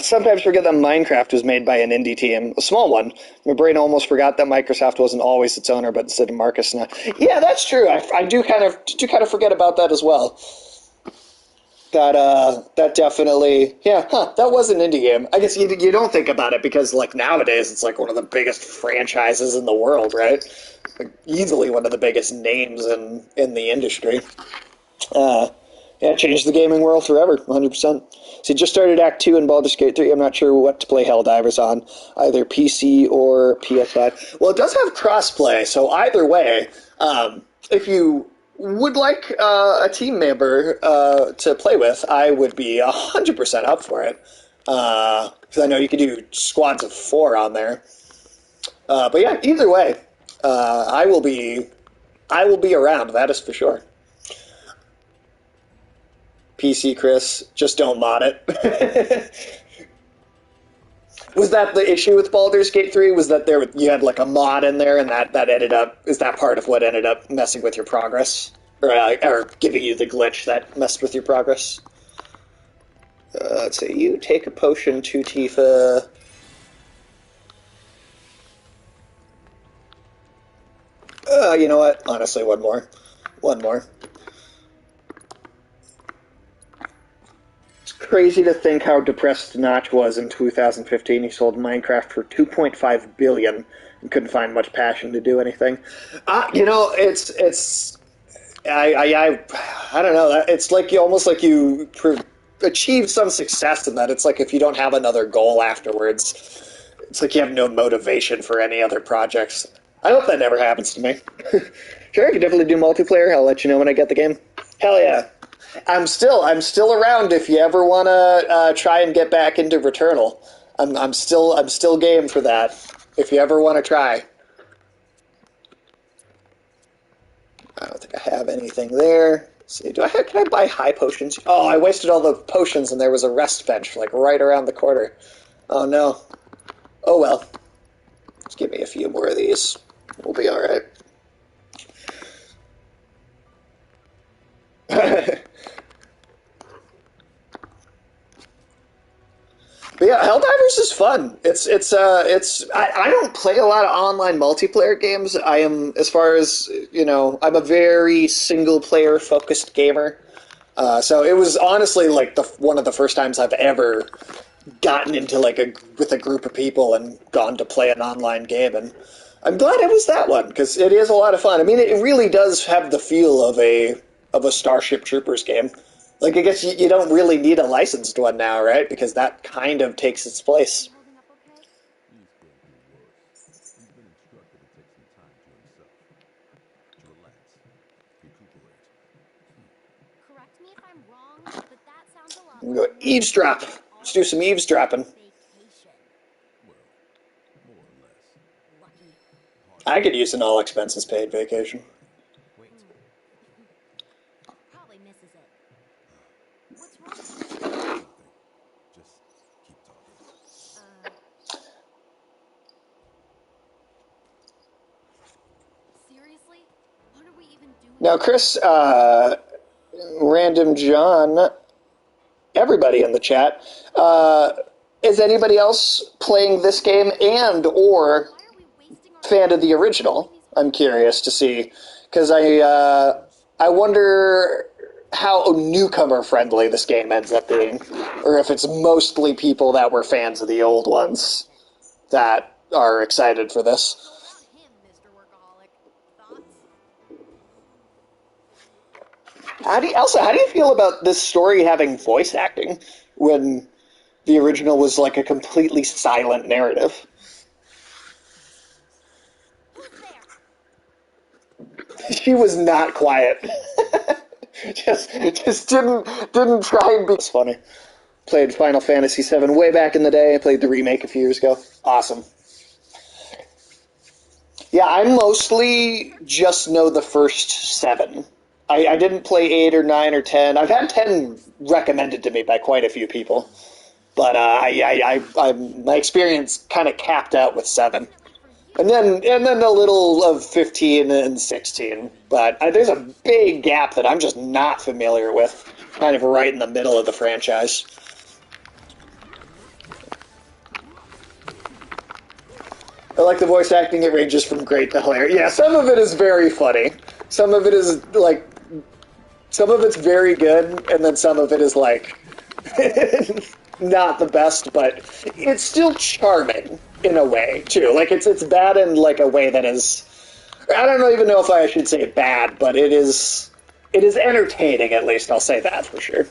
Sometimes forget that Minecraft was made by an indie team, a small one. My brain almost forgot that Microsoft wasn't always its owner, but instead of Marcus now. Yeah, that's true. I do kind of forget about that as well. That definitely, yeah, that was an indie game. I guess you don't think about it because like nowadays it's like one of the biggest franchises in the world, right? Like, easily one of the biggest names in the industry. Uh, yeah, it changed the gaming world forever, 100%. So just started Act 2 in Baldur's Gate 3. I'm not sure what to play Helldivers on, either PC or PS5. Well, it does have crossplay, so either way, if you would like a team member to play with, I would be 100% up for it. Because I know you can do squads of 4 on there. But yeah, either way, I will be around. That is for sure. PC, Chris, just don't mod it. Was that the issue with Baldur's Gate 3? Was that you had like a mod in there, and that ended up, is that part of what ended up messing with your progress, or giving you the glitch that messed with your progress? Let's see. You take a potion to Tifa. You know what? Honestly, one more. One more. It's crazy to think how depressed Notch was in 2015. He sold Minecraft for $2.5 billion and couldn't find much passion to do anything. It's I don't know. It's like you almost like you achieve some success in that. It's like if you don't have another goal afterwards, it's like you have no motivation for any other projects. I hope that never happens to me. Sure, I can definitely do multiplayer. I'll let you know when I get the game. Hell yeah. I'm still around if you ever want to try and get back into Returnal. I'm still game for that. If you ever want to try. I don't think I have anything there. Let's see, can I buy high potions? Oh, I wasted all the potions and there was a rest bench like right around the corner. Oh no. Oh well. Just give me a few more of these. We'll be all right. But yeah, Helldivers is fun. I don't play a lot of online multiplayer games. I am, as far as, I'm a very single player focused gamer. So it was honestly like one of the first times I've ever gotten into with a group of people and gone to play an online game, and I'm glad it was that one because it is a lot of fun. I mean, it really does have the feel of a Starship Troopers game. Like, I guess you don't really need a licensed one now, right? Because that kind of takes its place. Holding up okay? These can't be worse. You've been instructed to take some time to yourself. To relax. Recuperate. Correct me if I'm wrong, but that sounds a lot I'm gonna like go eavesdrop. Let's do some eavesdropping. vacation. Well, more or less. Lucky. I could use an all expenses paid vacation. Wait. Probably misses it. What's wrong? Nothing. Just keep talking. Seriously? What are we even doing? Now, Chris, Random John, everybody in the chat, is anybody else playing this game and or Why are we wasting our fan of the original? I'm curious to see, because I wonder how newcomer friendly this game ends up being, or if it's mostly people that were fans of the old ones that are excited for this. About him, Mr. Workaholic. Thoughts? Elsa, how do you feel about this story having voice acting when the original was like a completely silent narrative? Who's there? She was not quiet. just didn't try and be. It's funny. Played Final Fantasy VII way back in the day. I played the remake a few years ago. Awesome. Yeah, I mostly just know the first 7. I didn't play 8 or 9 or 10. I've had 10 recommended to me by quite a few people. But my experience kind of capped out with 7. And then a little of 15 and 16. But there's a big gap that I'm just not familiar with, kind of right in the middle of the franchise. I like the voice acting. It ranges from great to hilarious. Yeah, some of it is very funny. Some of it is, like, some of it's very good, and then some of it is, like, not the best, but it's still charming in a way, too. Like, it's bad in, like, a way that is... I don't even know if I should say bad, but it is entertaining, at least. I'll say that for sure.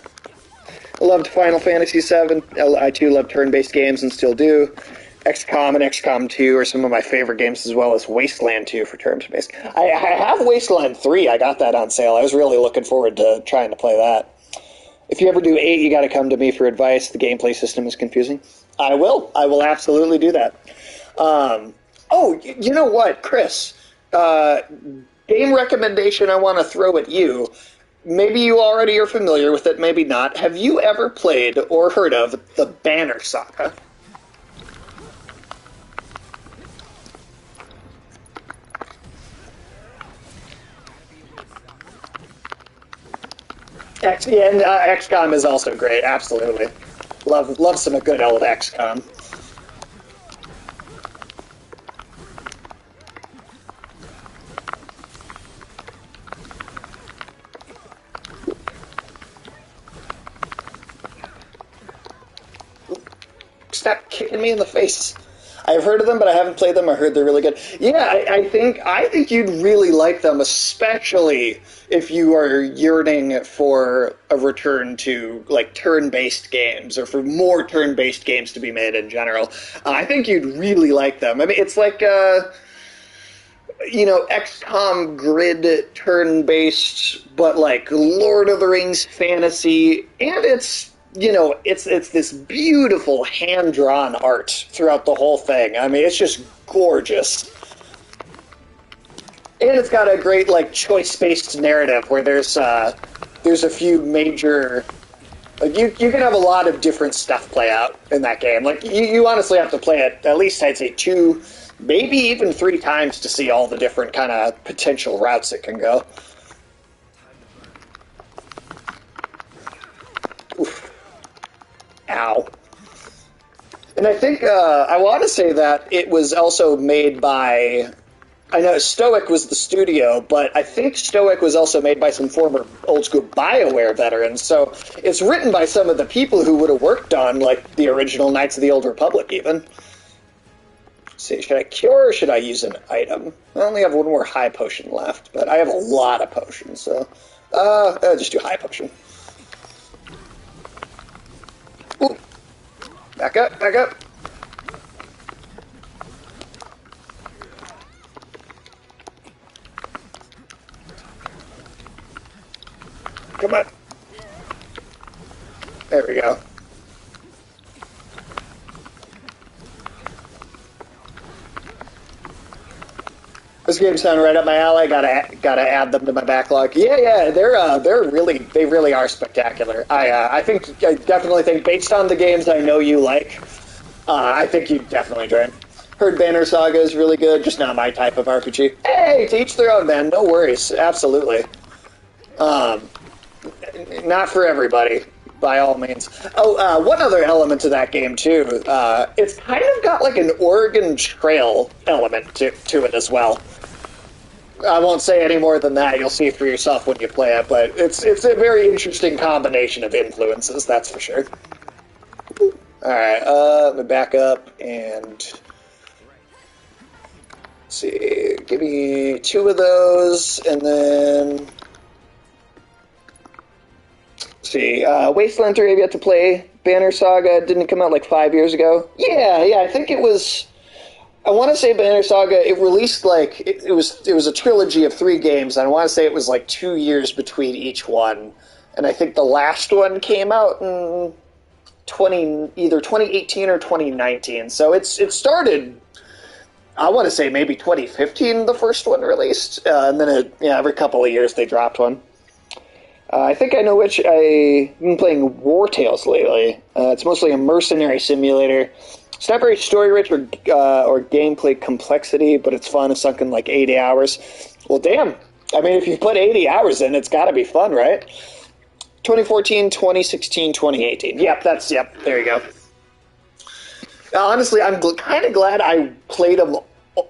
I loved Final Fantasy VII. I, too, love turn-based games and still do. XCOM and XCOM 2 are some of my favorite games, as well as Wasteland 2 for turn-based. I have Wasteland 3. I got that on sale. I was really looking forward to trying to play that. If you ever do 8, you got to come to me for advice. The gameplay system is confusing. I will. I will absolutely do that. You know what, Chris? Game recommendation I want to throw at you. Maybe you already are familiar with it, maybe not. Have you ever played or heard of the Banner Saga? XCOM is also great, absolutely. Love some good old XCOM. Stop kicking me in the face. I've heard of them, but I haven't played them. I heard they're really good. Yeah, I think you'd really like them, especially if you are yearning for a return to like turn-based games, or for more turn-based games to be made in general. I think you'd really like them. I mean, it's like XCOM grid turn-based, but like Lord of the Rings fantasy, and it's this beautiful hand-drawn art throughout the whole thing. I mean, it's just gorgeous. And it's got a great, like, choice-based narrative where there's a few major... Like, you can have a lot of different stuff play out in that game. Like, you honestly have to play it at least, I'd say, 2, maybe even 3 times to see all the different kind of potential routes it can go. Oof. Ow. And I think, I want to say that it was also made by, I know Stoic was the studio, but I think Stoic was also made by some former old-school BioWare veterans, so it's written by some of the people who would have worked on, like, the original Knights of the Old Republic, even. Let's see, should I cure or should I use an item? I only have one more high potion left, but I have a lot of potions, so... I'll just do high potion. Ooh. Back up, back up. Come on. There we go. This game sounded right up my alley. Gotta add them to my backlog. Yeah, they really are spectacular. I definitely think based on the games I know you like, I think you'd definitely join. Heard Banner Saga is really good, just not my type of RPG. Hey, to each their own, man. No worries, absolutely. Not for everybody, by all means. Oh, one other element to that game too. It's kind of got like an Oregon Trail element to it as well. I won't say any more than that. You'll see for yourself when you play it, but it's a very interesting combination of influences, that's for sure. Alright, let me back up and... Let's see, give me 2 of those, and then... Let's see, Wasteland 3 I've yet to play. Banner Saga didn't come out like 5 years ago. Yeah, I think it was... I want to say Banner Saga, it released like, it was a trilogy of 3 games, and I want to say it was like 2 years between each one. And I think the last one came out in either 2018 or 2019. So it started, I want to say maybe 2015, the first one released. And then every couple of years they dropped one. I think I know which. I've been playing War Tales lately. It's mostly a mercenary simulator. It's not very story rich or gameplay complexity, but it's fun. It's sunk in like 80 hours. Well, damn. I mean, if you put 80 hours in, it's got to be fun, right? 2014, 2016, 2018. Yep, there you go. Honestly, I'm kind of glad I played them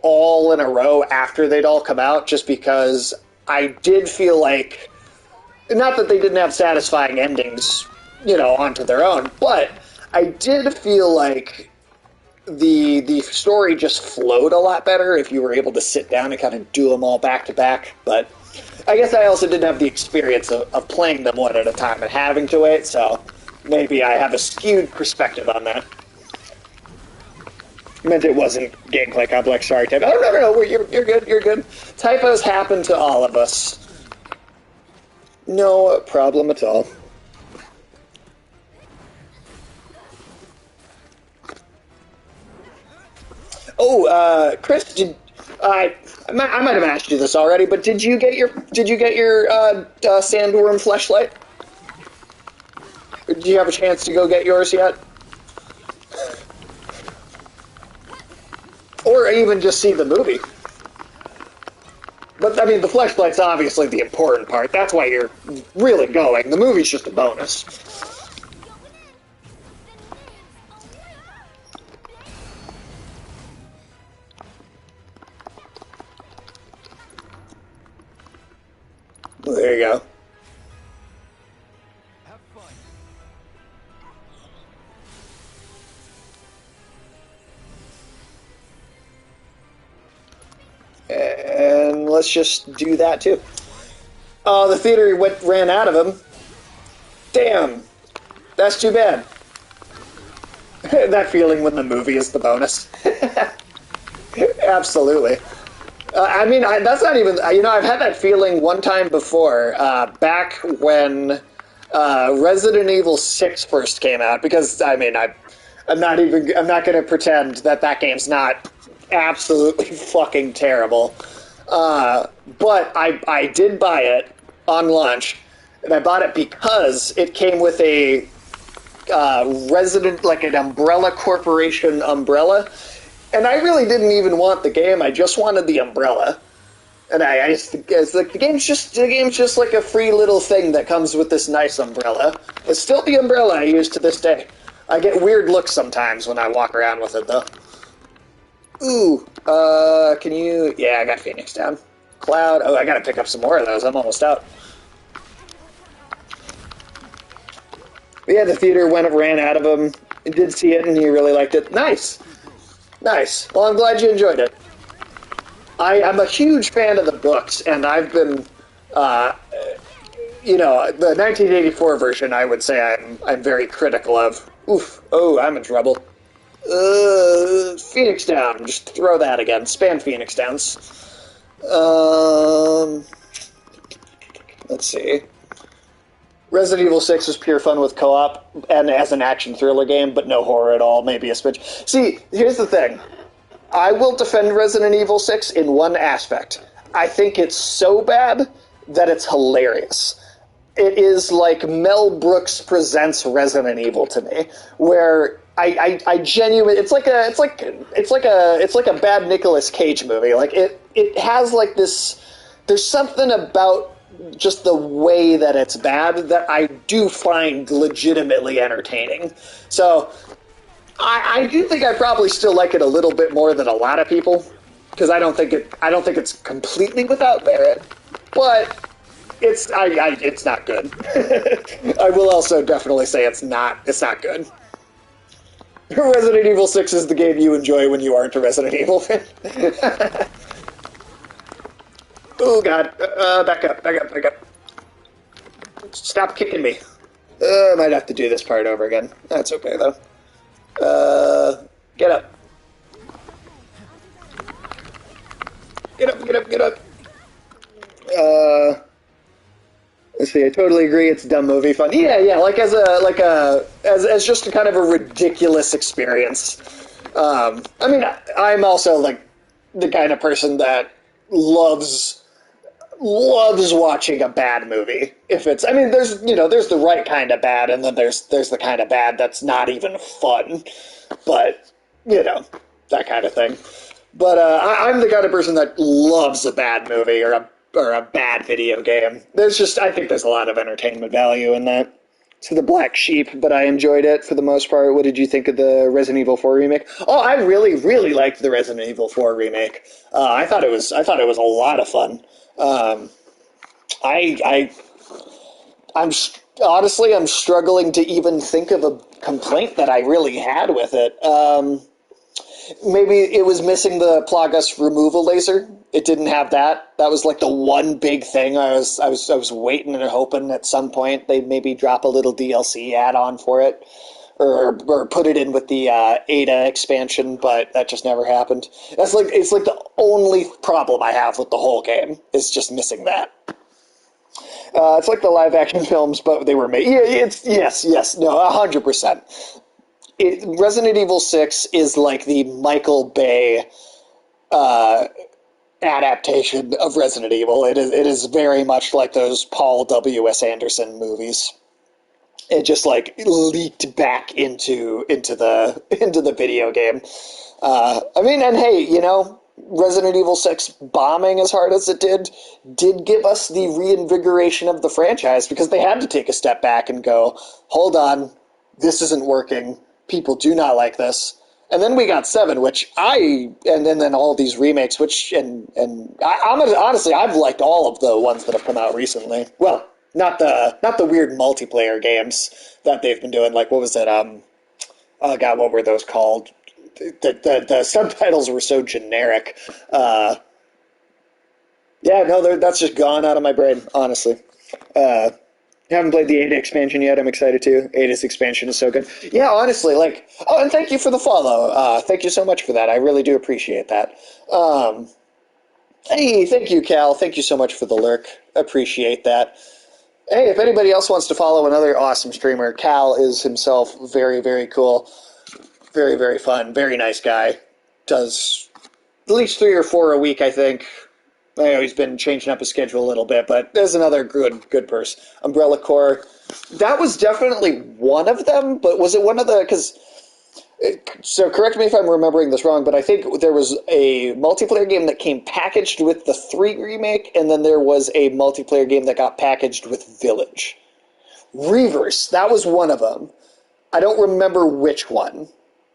all in a row after they'd all come out, just because I did feel like, not that they didn't have satisfying endings, onto their own, but I did feel like the story just flowed a lot better if you were able to sit down and kind of do them all back to back. But I guess I also didn't have the experience of playing them one at a time and having to wait, so maybe I have a skewed perspective on that. Meant it wasn't gameplay complex. Sorry, type. Oh no, you're good. You're good. Typos happen to all of us. No problem at all. Oh, Chris, I might have asked you this already, but did you get your sandworm fleshlight? Did you have a chance to go get yours yet? Or even just see the movie. But, I mean, the fleshlight's obviously the important part. That's why you're really going. The movie's just a bonus. Well, there you go. Have fun. And let's just do that too. Oh, the theater ran out of them. Damn. That's too bad. That feeling when the movie is the bonus. Absolutely. I mean, that's not even... I've had that feeling one time before, back when Resident Evil 6 first came out, because, I mean, I'm not going to pretend that game's not absolutely fucking terrible. But I did buy it on launch, and I bought it because it came with a like an Umbrella Corporation umbrella, and I really didn't even want the game. I just wanted the umbrella, and it's like the game's just like a free little thing that comes with this nice umbrella. It's still the umbrella I use to this day. I get weird looks sometimes when I walk around with it, though. Ooh, can you... Yeah, I got Phoenix down. Cloud. Oh, I gotta pick up some more of those. I'm almost out. But yeah, the theater ran out of them. I did see it, and you really liked it. Nice. Nice. Well, I'm glad you enjoyed it. I'm a huge fan of the books, and I've been, the 1984 version, I would say I'm very critical of. Oof. Oh, I'm in trouble. Phoenix down. Just throw that again. Spam Phoenix downs. Let's see. Resident Evil 6 is pure fun with co-op and as an action thriller game, but no horror at all. Maybe a smidge. See, here's the thing. I will defend Resident Evil 6 in one aspect. I think it's so bad that it's hilarious. It is like Mel Brooks presents Resident Evil to me, where I genuinely it's like a bad Nicolas Cage movie. Like it has like this. There's something about just the way that it's bad that I do find legitimately entertaining. So I do think I probably still like it a little bit more than a lot of people, because I don't think it's completely without merit, but it's not good. I will also definitely say it's not good. Resident Evil 6 is the game you enjoy when you aren't a Resident Evil fan. Oh god, back up. Stop kicking me. I might have to do this part over again. That's okay though. Get up. Get up. Let's see. I totally agree. It's a dumb movie fun. Yeah. Like as just a kind of a ridiculous experience. I mean, I'm also like the kind of person that loves loves watching a bad movie. If it's, I mean, there's the right kind of bad, and then there's the kind of bad that's not even fun, but that kind of thing. But I'm the kind of person that loves a bad movie or a bad video game. I think there's a lot of entertainment value in that. To the black sheep, but I enjoyed it for the most part. What did you think of the Resident Evil 4 remake? Oh, I really, really liked the Resident Evil 4 remake. I thought it was a lot of fun. Um, I I'm honestly I'm struggling to even think of a complaint that I really had with it. Maybe it was missing the Plagas removal laser. It didn't have that. That was like the one big thing. I was waiting and hoping at some point they'd maybe drop a little DLC add-on for it, or put it in with the Ada expansion, but that just never happened. It's like the only problem I have with the whole game is just missing that. It's like the live action films, but they were made. Yeah, it's yes, no, 100%. Resident Evil 6 is like the Michael Bay adaptation of Resident Evil. It is very much like those Paul W.S. Anderson movies. It just like leaked back into the video game. I mean, and hey, Resident Evil 6 bombing as hard as it did give us the reinvigoration of the franchise, because they had to take a step back and go, hold on, this isn't working. People do not like this. And then we got 7, and then all these remakes, honestly, I've liked all of the ones that have come out recently. Well, not the weird multiplayer games that they've been doing. Like, what was it? Oh God, what were those called? The subtitles were so generic. Yeah, no, that's just gone out of my brain, honestly. Haven't played the Ada expansion yet. I'm excited too. Ada's expansion is so good. Yeah, honestly, like, oh, and thank you for the follow. Thank you so much for that. I really do appreciate that. Hey, thank you, Cal. Thank you so much for the lurk. Appreciate that. Hey, if anybody else wants to follow another awesome streamer, Cal is himself very, very cool. Very, very fun. Very nice guy. Does at least 3 or 4 a week, I think. I know he's been changing up his schedule a little bit, but there's another good person. Umbrella Corps. That was definitely one of them, but was it one of the... So correct me if I'm remembering this wrong, but I think there was a multiplayer game that came packaged with the 3 remake, and then there was a multiplayer game that got packaged with Village. Reverse, that was one of them. I don't remember which one.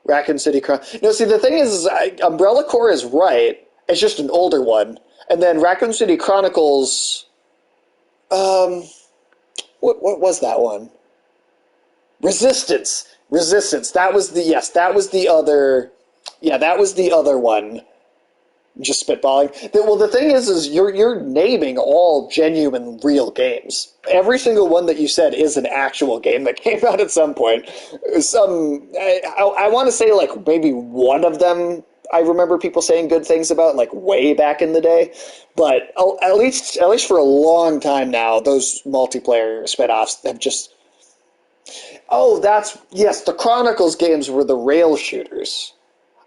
Raccoon City Chronicles. No, see, the thing is Umbrella Corps is right. It's just an older one. And then Raccoon City Chronicles, what was that one? Resistance. That was the other, that was the other one. Just spitballing. Well, the thing is you're naming all genuine, real games. Every single one that you said is an actual game that came out at some point. I want to say like maybe one of them I remember people saying good things about, like way back in the day, but at least for a long time now, those multiplayer spinoffs have just... Oh, yes, the Chronicles games were the rail shooters.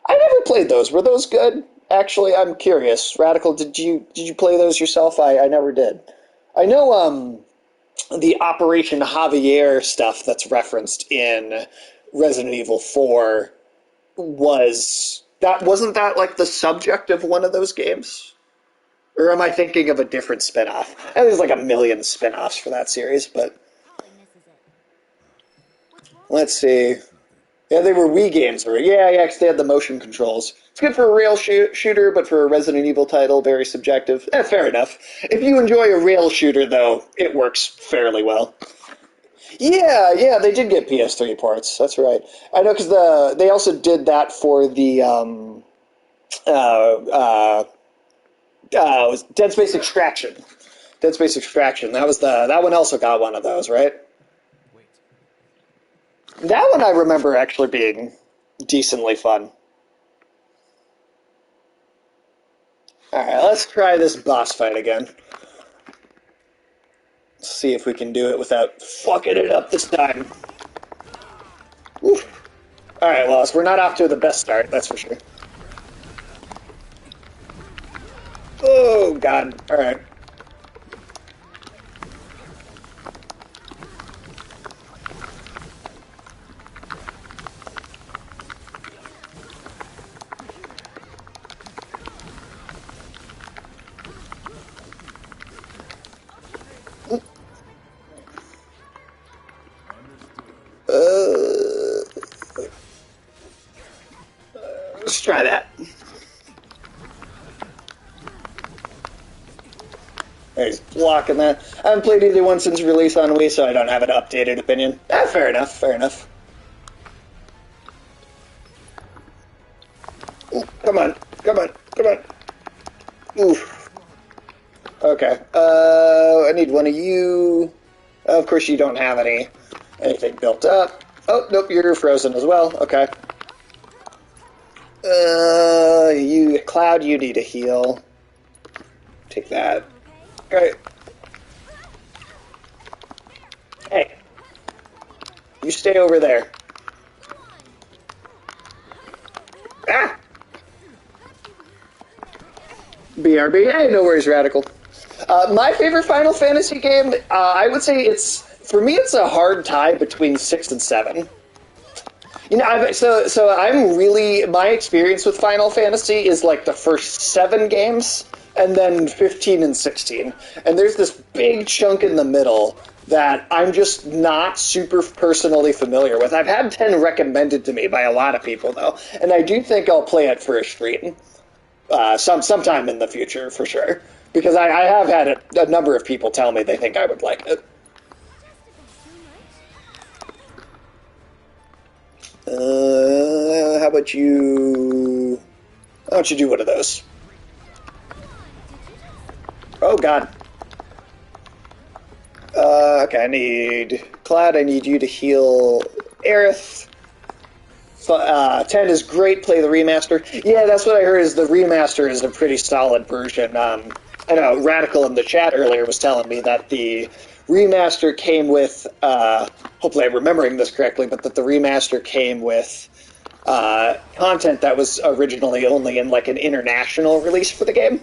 I never played those. Were those good? Actually, I'm curious. Radical, did you play those yourself? I never did. I know the Operation Javier stuff that's referenced in Resident Evil 4 wasn't that like the subject of one of those games? Or am I thinking of a different spinoff? And there's like a million spinoffs for that series, but let's see. Yeah, they were Wii games. Yeah, because they had the motion controls. It's good for a rail shooter, but for a Resident Evil title, very subjective. Fair enough. If you enjoy a rail shooter, though, it works fairly well. Yeah, they did get PS3 ports. That's right. I know, because they also did that for the was Dead Space Extraction. Dead Space Extraction. That one also got one of those, right? Wait. That one I remember actually being decently fun. Alright, let's try this boss fight again. Let's see if we can do it without fucking it up this time. Oof. Alright, well, we're not off to the best start, that's for sure. Oh, God. Alright. try that. He's blocking that. I haven't played either one since release on Wii, so I don't have an updated opinion. Fair enough, fair enough. Ooh, come on, come on, come on. Oof. Okay. I need one of you. Of course, you don't have anything built up. Oh, nope, you're frozen as well. Okay. Cloud, you need a heal. Take that. Okay. Hey. You stay over there. Ah! BRB. Hey, no worries, Radical. My favorite Final Fantasy game, I would say for me, it's a hard tie between 6 and 7. You know, my experience with Final Fantasy is like the first 7 games, and then 15 and 16. And there's this big chunk in the middle that I'm just not super personally familiar with. I've had 10 recommended to me by a lot of people, though, and I do think I'll play it for a stream sometime in the future, for sure. Because I have had a number of people tell me they think I would like it. How about you... Why don't you do one of those? Oh, God. Okay, I need... Cloud, I need you to heal Aerith. 10 is great, play the remaster. Yeah, that's what I heard, is the remaster is a pretty solid version. I know Radical in the chat earlier was telling me that the remaster came with, hopefully I'm remembering this correctly, but that the remaster came with content that was originally only in like an international release for the game.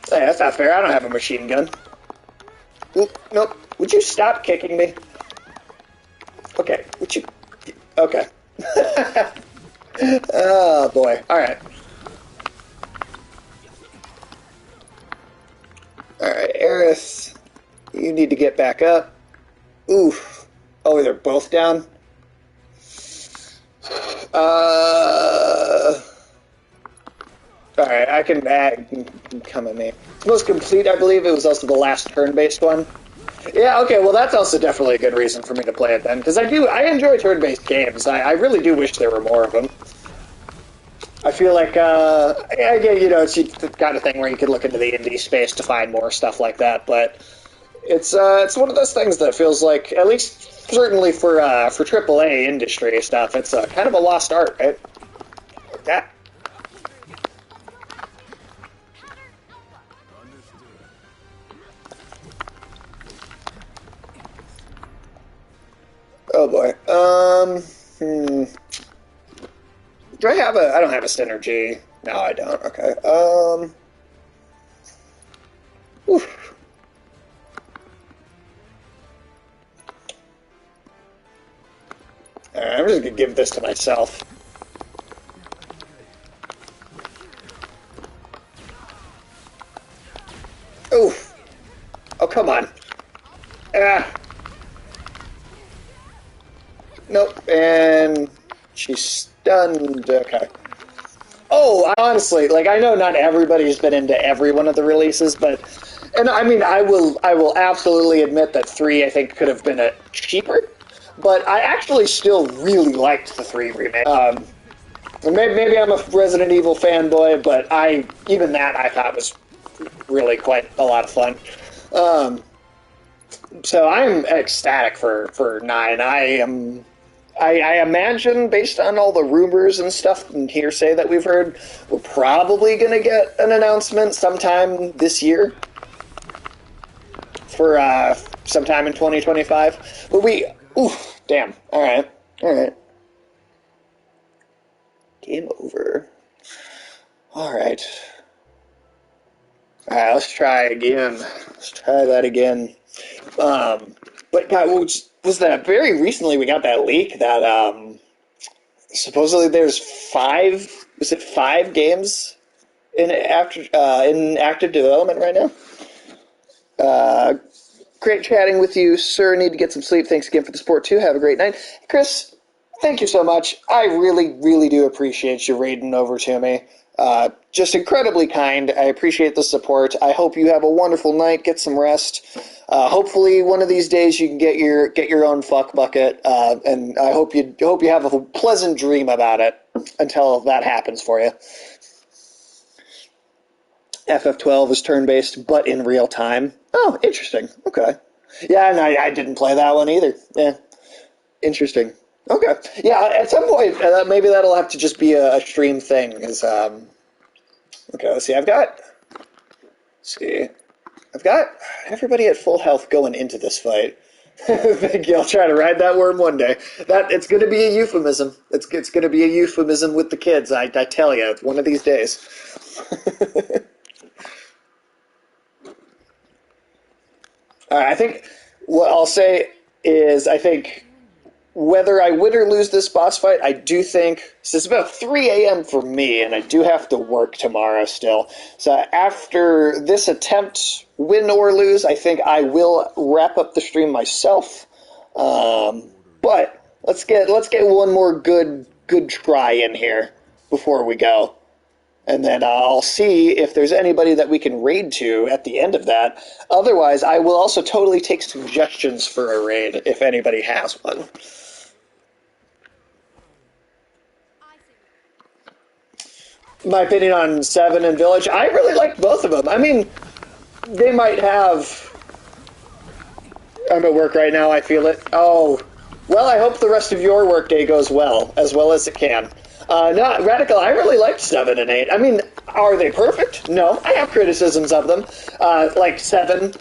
Hey, that's not fair, I don't have a machine gun. Oop, nope, would you stop kicking me? Okay, would you... Okay. Oh, boy. Alright. Alright, Aerith, you need to get back up. Oof. Oh, they're both down? Alright, I can come at me. Most complete, I believe. It was also the last turn-based one. Yeah, okay, well that's also definitely a good reason for me to play it then, because I enjoy turn-based games. I really do wish there were more of them. I feel like, again, you know, it's the kind of thing where you could look into the indie space to find more stuff like that, but it's one of those things that feels like, at least certainly for AAA industry stuff, it's kind of a lost art, right? Like that. Oh boy. Do I have I don't have a synergy. No, I don't. Okay. Oof. Alright, I'm just gonna give this to myself. Oof. Oh, come on. Ah. Nope, and she's stunned. Okay. Oh, honestly, like, I know not everybody's been into every one of the releases, but, and I mean, I will absolutely admit that 3, I think, could have been cheaper, but I actually still really liked the 3 remake. Maybe I'm a Resident Evil fanboy, but even that I thought was really quite a lot of fun. So I'm ecstatic for 9. I imagine, based on all the rumors and stuff and hearsay that we've heard, we're probably going to get an announcement sometime this year for sometime in 2025. But oof, damn. All right. Game over. All right. All right, let's try again. Let's try that again. But God, was that very recently we got that leak that supposedly there's 5 games in active development right now. Great chatting with you, sir. Need to get some sleep. Thanks again for the support too. Have a great night. Chris, Thank you so much. I really, really do appreciate you raiding over to me. Just incredibly kind. I appreciate the support. I hope you have a wonderful night. Get some rest. Hopefully, one of these days you can get your own fuck bucket. And I hope you have a pleasant dream about it until that happens for you. FF12 is turn-based, but in real time. Oh, interesting. Okay. Yeah, and I didn't play that one either. Yeah. Interesting. Okay. Yeah, at some point, maybe that'll have to just be a stream thing. Okay, let's see. I've got everybody at full health going into this fight. Thank you. I'll try to ride that worm one day. It's going to be a euphemism. It's going to be a euphemism with the kids. I tell you, one of these days. All right, I think what I'll say is I think whether I win or lose this boss fight, I do think so. It's about 3 a.m. for me, and I do have to work tomorrow still. So after this attempt, win or lose, I think I will wrap up the stream myself. But let's get one more good try in here before we go. And then I'll see if there's anybody that we can raid to at the end of that. Otherwise, I will also totally take suggestions for a raid if anybody has one. My opinion on Seven and Village, I really like both of them. I mean, they might have... I'm at work right now, I feel it. Oh, well, I hope the rest of your workday goes well as it can. No, Radical, I really liked 7 and 8. I mean, are they perfect? No, I have criticisms of them. Like 7,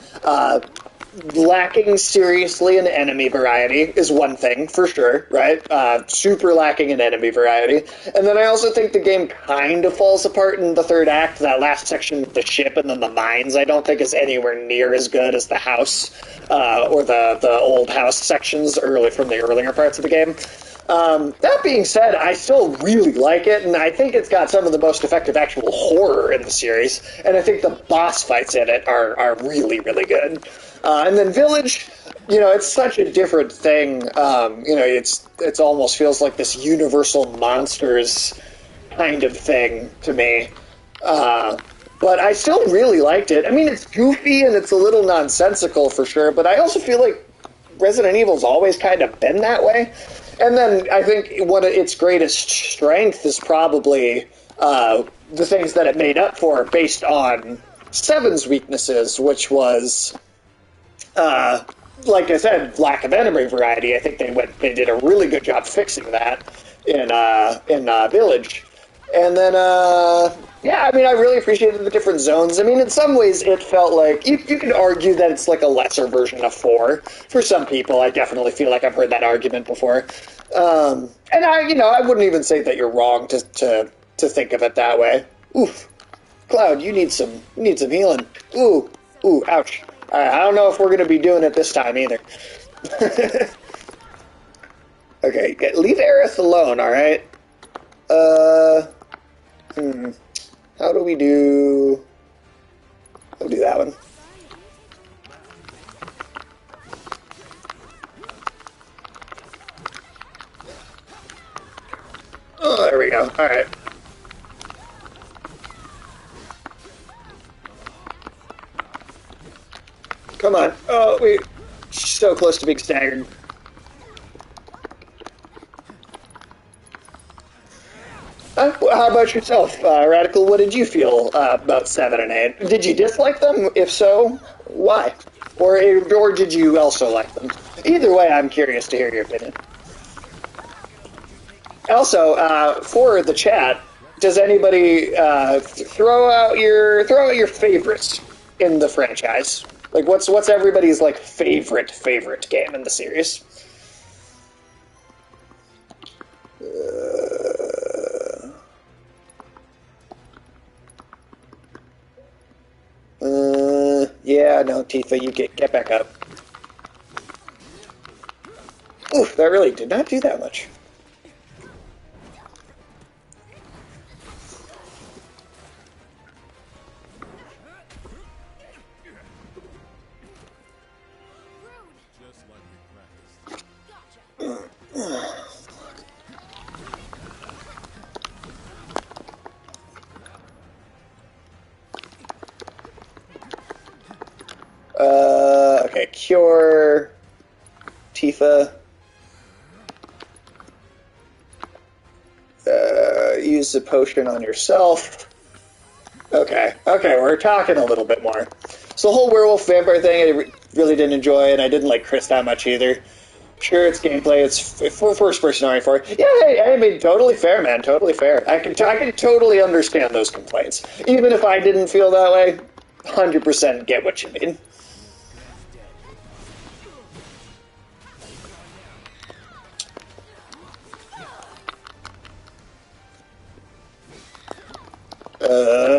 lacking seriously in enemy variety is one thing, for sure, right? Super lacking in enemy variety. And then I also think the game kind of falls apart in the third act. That last section with the ship and then the mines, I don't think is anywhere near as good as the house, or the old house sections from the earlier parts of the game. That being said, I still really like it, and I think it's got some of the most effective actual horror in the series, and I think the boss fights in it are really, really good. And then Village, it's such a different thing. It's almost feels like this Universal Monsters kind of thing to me. But I still really liked it. I mean, it's goofy and it's a little nonsensical for sure, but I also feel like Resident Evil's always kind of been that way. And then I think one of its greatest strength is probably the things that it made up for based on 7's weaknesses, which was, like I said, lack of enemy variety. I think they did a really good job fixing that in Village. And then, yeah, I mean, I really appreciated the different zones. I mean, in some ways, it felt like, you could argue that it's like a lesser version of 4. For some people, I definitely feel like I've heard that argument before. And I wouldn't even say that you're wrong to think of it that way. Oof. Cloud, you need some healing. Ooh, ouch. I don't know if we're going to be doing it this time either. Okay, leave Aerith alone, alright? How do we do that one? Oh, there we go. Alright. Come on. Oh, we're so close to being staggered. How about yourself, Radical? What did you feel about 7 and 8? Did you dislike them? If so, why? Or did you also like them? Either way, I'm curious to hear your opinion. Also, for the chat, does anybody throw out your favorites in the franchise? Like, what's everybody's like favorite game in the series? Yeah, no, Tifa, you get back up. Oof, that really did not do that much. Okay, cure. Tifa. Use the potion on yourself. Okay, we're talking a little bit more. So the whole werewolf vampire thing, I really didn't enjoy, and I didn't like Chris that much either. Sure, it's gameplay. It's first person RE4. Yeah, I mean, totally fair, man. Totally fair. I can totally understand those complaints, even if I didn't feel that way. 100% get what you mean.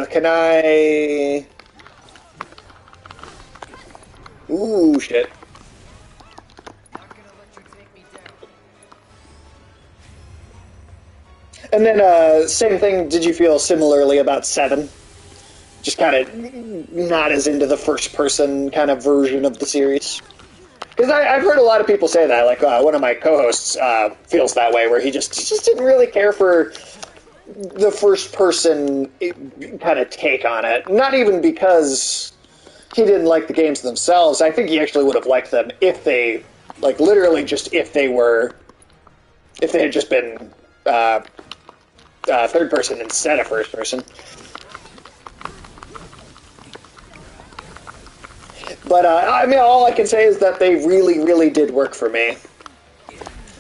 Can I? Ooh, shit. And then, same thing, did you feel similarly about 7? Just kind of not as into the first-person kind of version of the series? Because I've heard a lot of people say that, like one of my co-hosts feels that way, where he just didn't really care for the first-person kind of take on it. Not even because he didn't like the games themselves. I think he actually would have liked them if they, like, literally just if they had just been third person instead of first person. But I mean, all I can say is that they really, really did work for me.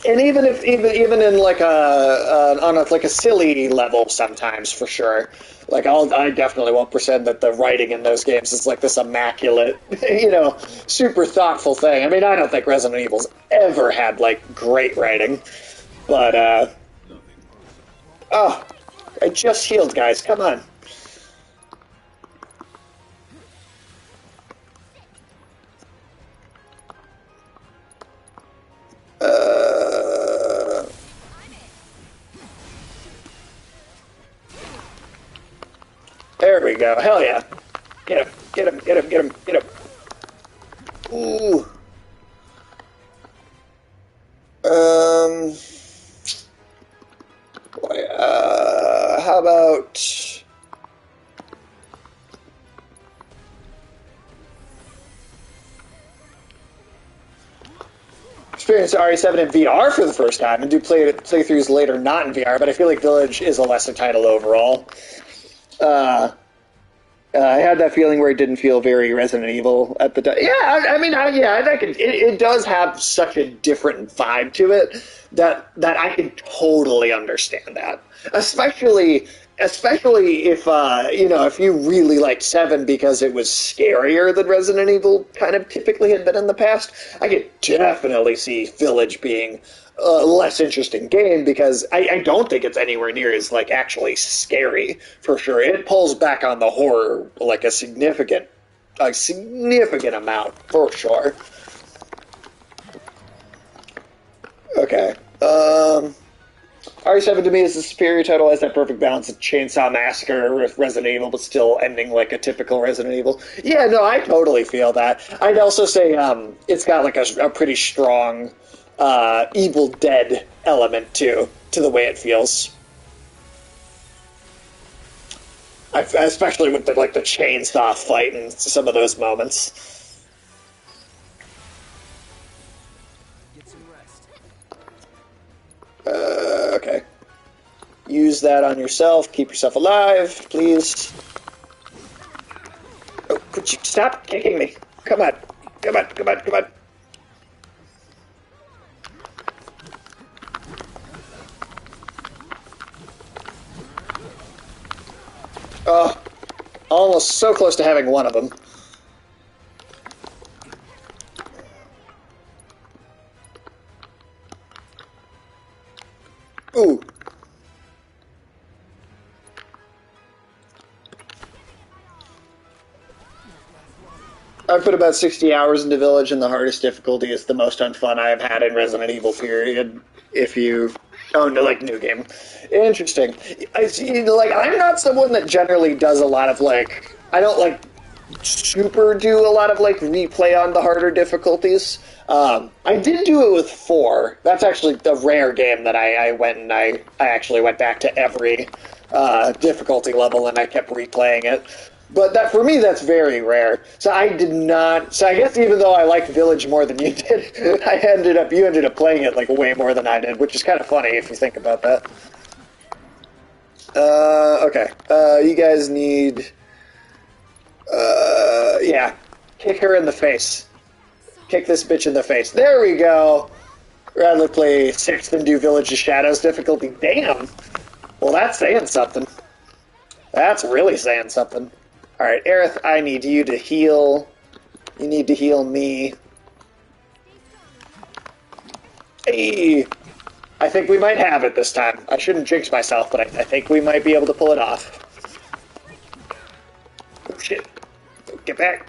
And even in like a silly level sometimes, for sure. Like I definitely won't pretend that the writing in those games is like this immaculate, super thoughtful thing. I mean, I don't think Resident Evil's ever had like great writing, but oh, I just healed, guys. Come on. There we go. Hell yeah. Get him. Get him. Get him. Get him. Get him. Ooh. Boy, how about... Experience RE7 in VR for the first time, and do playthroughs later not in VR, but I feel like Village is a lesser title overall. I had that feeling where it didn't feel very Resident Evil at the time. Yeah, I think it does have such a different vibe to it that I can totally understand that. Especially if if you really liked 7 because it was scarier than Resident Evil kind of typically had been in the past. I could definitely see Village being a less interesting game because I don't think it's anywhere near as like actually scary, for sure. It pulls back on the horror like a significant amount, for sure. Okay. RE7 to me is the superior title, has that perfect balance of Chainsaw Massacre with Resident Evil, but still ending like a typical Resident Evil. Yeah, no, I totally feel that. I'd also say it's got like a pretty strong Evil Dead element to the way it feels. Especially with the chainsaw fight and some of those moments. Get some rest. Okay. Use that on yourself. Keep yourself alive, please. Oh, could you stop kicking me? Come on. Come on, come on, come on. Oh, almost so close to having one of them. Ooh. I've put about 60 hours into Village, and the hardest difficulty is the most fun I have had in Resident Evil, period. If you... Oh, no, like, new game. Interesting. I'm not someone that generally does a lot of, I don't, super do a lot of, replay on the harder difficulties. I did do it with 4. That's actually the rare game that I actually went back to every difficulty level, and I kept replaying it. But that for me, that's very rare. So I did not. So I guess even though I liked Village more than you did, you ended up playing it like way more than I did, which is kind of funny if you think about that. Okay. You guys need. Yeah. Kick her in the face. Kick this bitch in the face. There we go. Rather play 6th and do Village of Shadows difficulty. Damn. Well, that's saying something. That's really saying something. Alright, Aerith, I need you to heal. You need to heal me. Hey! I think we might have it this time. I shouldn't jinx myself, but I think we might be able to pull it off. Oh, shit. Get back.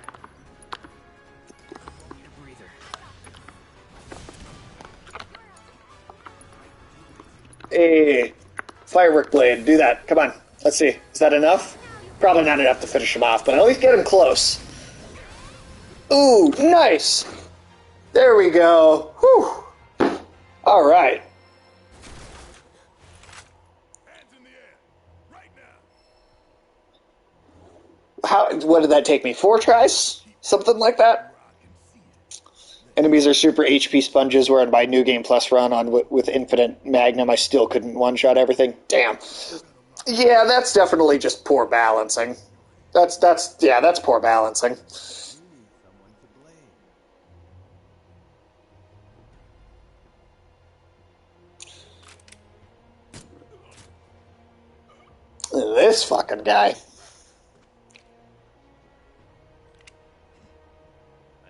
Hey, Firework Blade, do that. Come on. Let's see. Is that enough? Probably not enough to finish him off, but at least get him close. Ooh, nice! There we go. Whew. Alright. Hands in the air, right now. What did that take me? 4 tries? Something like that? Enemies are super HP sponges, where in my New Game Plus run on with Infinite Magnum, I still couldn't one-shot everything. Damn. Yeah, that's definitely just poor balancing. That's poor balancing. This fucking guy. I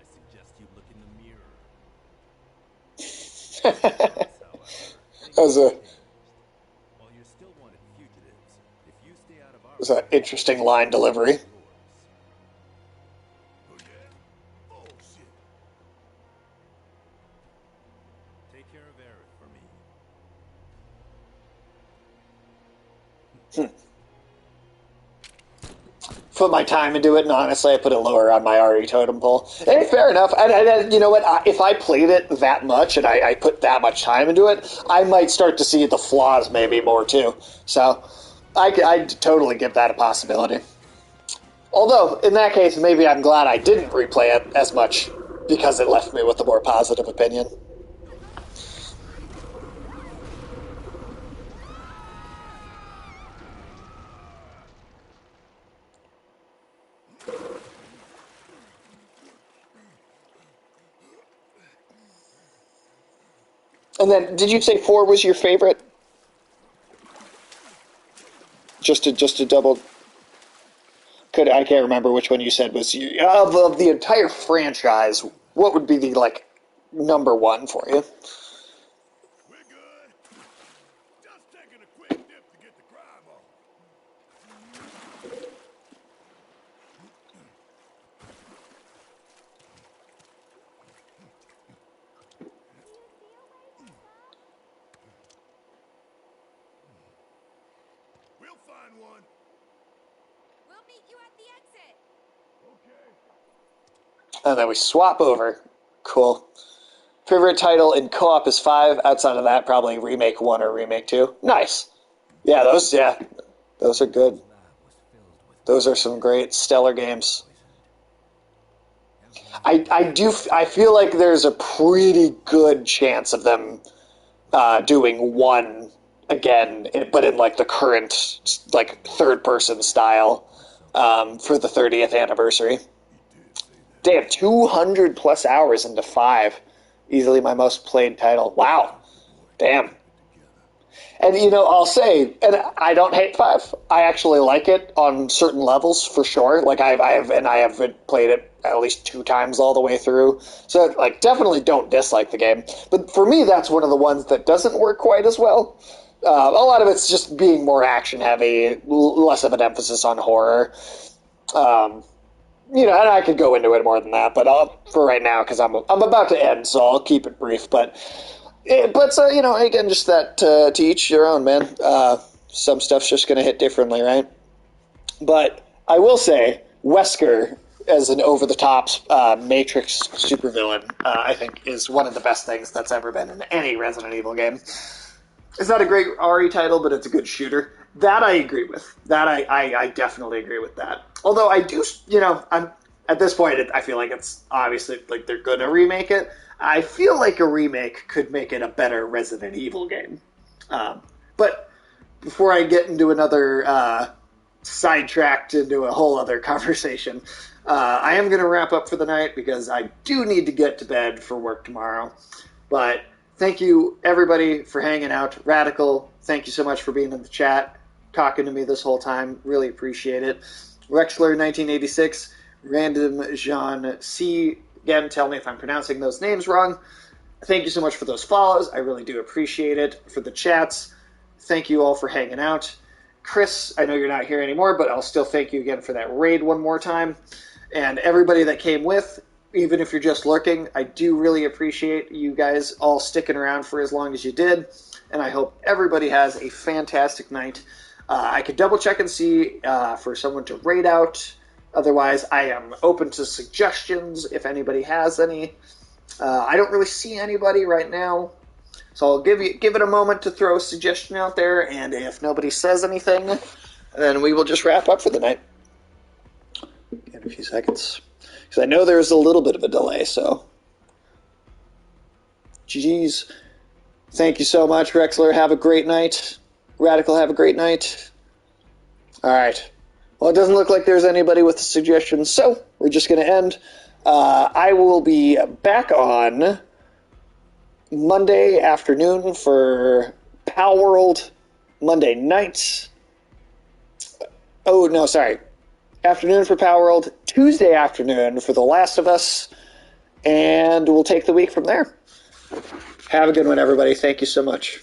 suggest you look in the mirror. That was While you're still wanted fugitives, if you stay out of our an interesting line delivery. Oh yeah? Oh shit. Take care of Aerith for me. Put my time into it, and honestly, I put it lower on my RE totem pole. Hey, fair enough. And you know what? If I played it that much and I put that much time into it, I might start to see the flaws maybe more too. So I'd totally give that a possibility. Although, in that case, maybe I'm glad I didn't replay it as much because it left me with a more positive opinion. And then, did you say 4 was your favorite? Just to double. I can't remember which one you said was you of the entire franchise. What would be the number 1 for you? We're good. Just taking a quick dip to get the crime off. We'll find one. We'll meet you at the exit. Okay. And then we swap over. Cool. Favorite title in co-op is 5. Outside of that, probably Remake 1 or Remake 2. Nice. Yeah, those are good. Those are some great stellar games. I feel like there's a pretty good chance of them doing 1 again, but in the current third person style for the 30th anniversary. Damn, 200 plus hours into 5. Easily my most played title. Wow. Damn. And I'll say, and I don't hate 5. I actually like it on certain levels for sure. I have played it at least 2 times all the way through. So definitely don't dislike the game. But for me, that's one of the ones that doesn't work quite as well. A lot of it's just being more action heavy, less of an emphasis on horror. And I could go into it more than that, but for right now, because I'm about to end, so I'll keep it brief. But again, just that to each your own, man. Some stuff's just going to hit differently, right? But I will say, Wesker as an over-the-top Matrix supervillain, I think, is one of the best things that's ever been in any Resident Evil game. It's not a great RE title, but it's a good shooter. That I agree with. That I definitely agree with that. Although I do, I'm at this point, I feel like it's obviously like they're going to remake it. I feel like a remake could make it a better Resident Evil game. But before I get into another sidetracked into a whole other conversation, I am going to wrap up for the night because I do need to get to bed for work tomorrow. But thank you, everybody, for hanging out. Radical, thank you so much for being in the chat, talking to me this whole time. Really appreciate it. Rexler1986, Random Jean C. Again, tell me if I'm pronouncing those names wrong. Thank you so much for those follows. I really do appreciate it. For the chats, thank you all for hanging out. Chris, I know you're not here anymore, but I'll still thank you again for that raid one more time. And everybody that came with, even if you're just lurking, I do really appreciate you guys all sticking around for as long as you did. And I hope everybody has a fantastic night. I could double check and see for someone to raid out. Otherwise, I am open to suggestions if anybody has any. I don't really see anybody right now. So I'll give it a moment to throw a suggestion out there, and if nobody says anything, then we will just wrap up for the night. In a few seconds. Because I know there's a little bit of a delay, so. GG's. Thank you so much, Rexler. Have a great night. Radical, have a great night. Alright. Well, it doesn't look like there's anybody with a suggestion, so we're just going to end. I will be back on Monday afternoon for Pal World. Monday night. Oh, no, sorry. Afternoon for Pal World. Tuesday afternoon for The Last of Us. And we'll take the week from there. Have a good one, everybody. Thank you so much.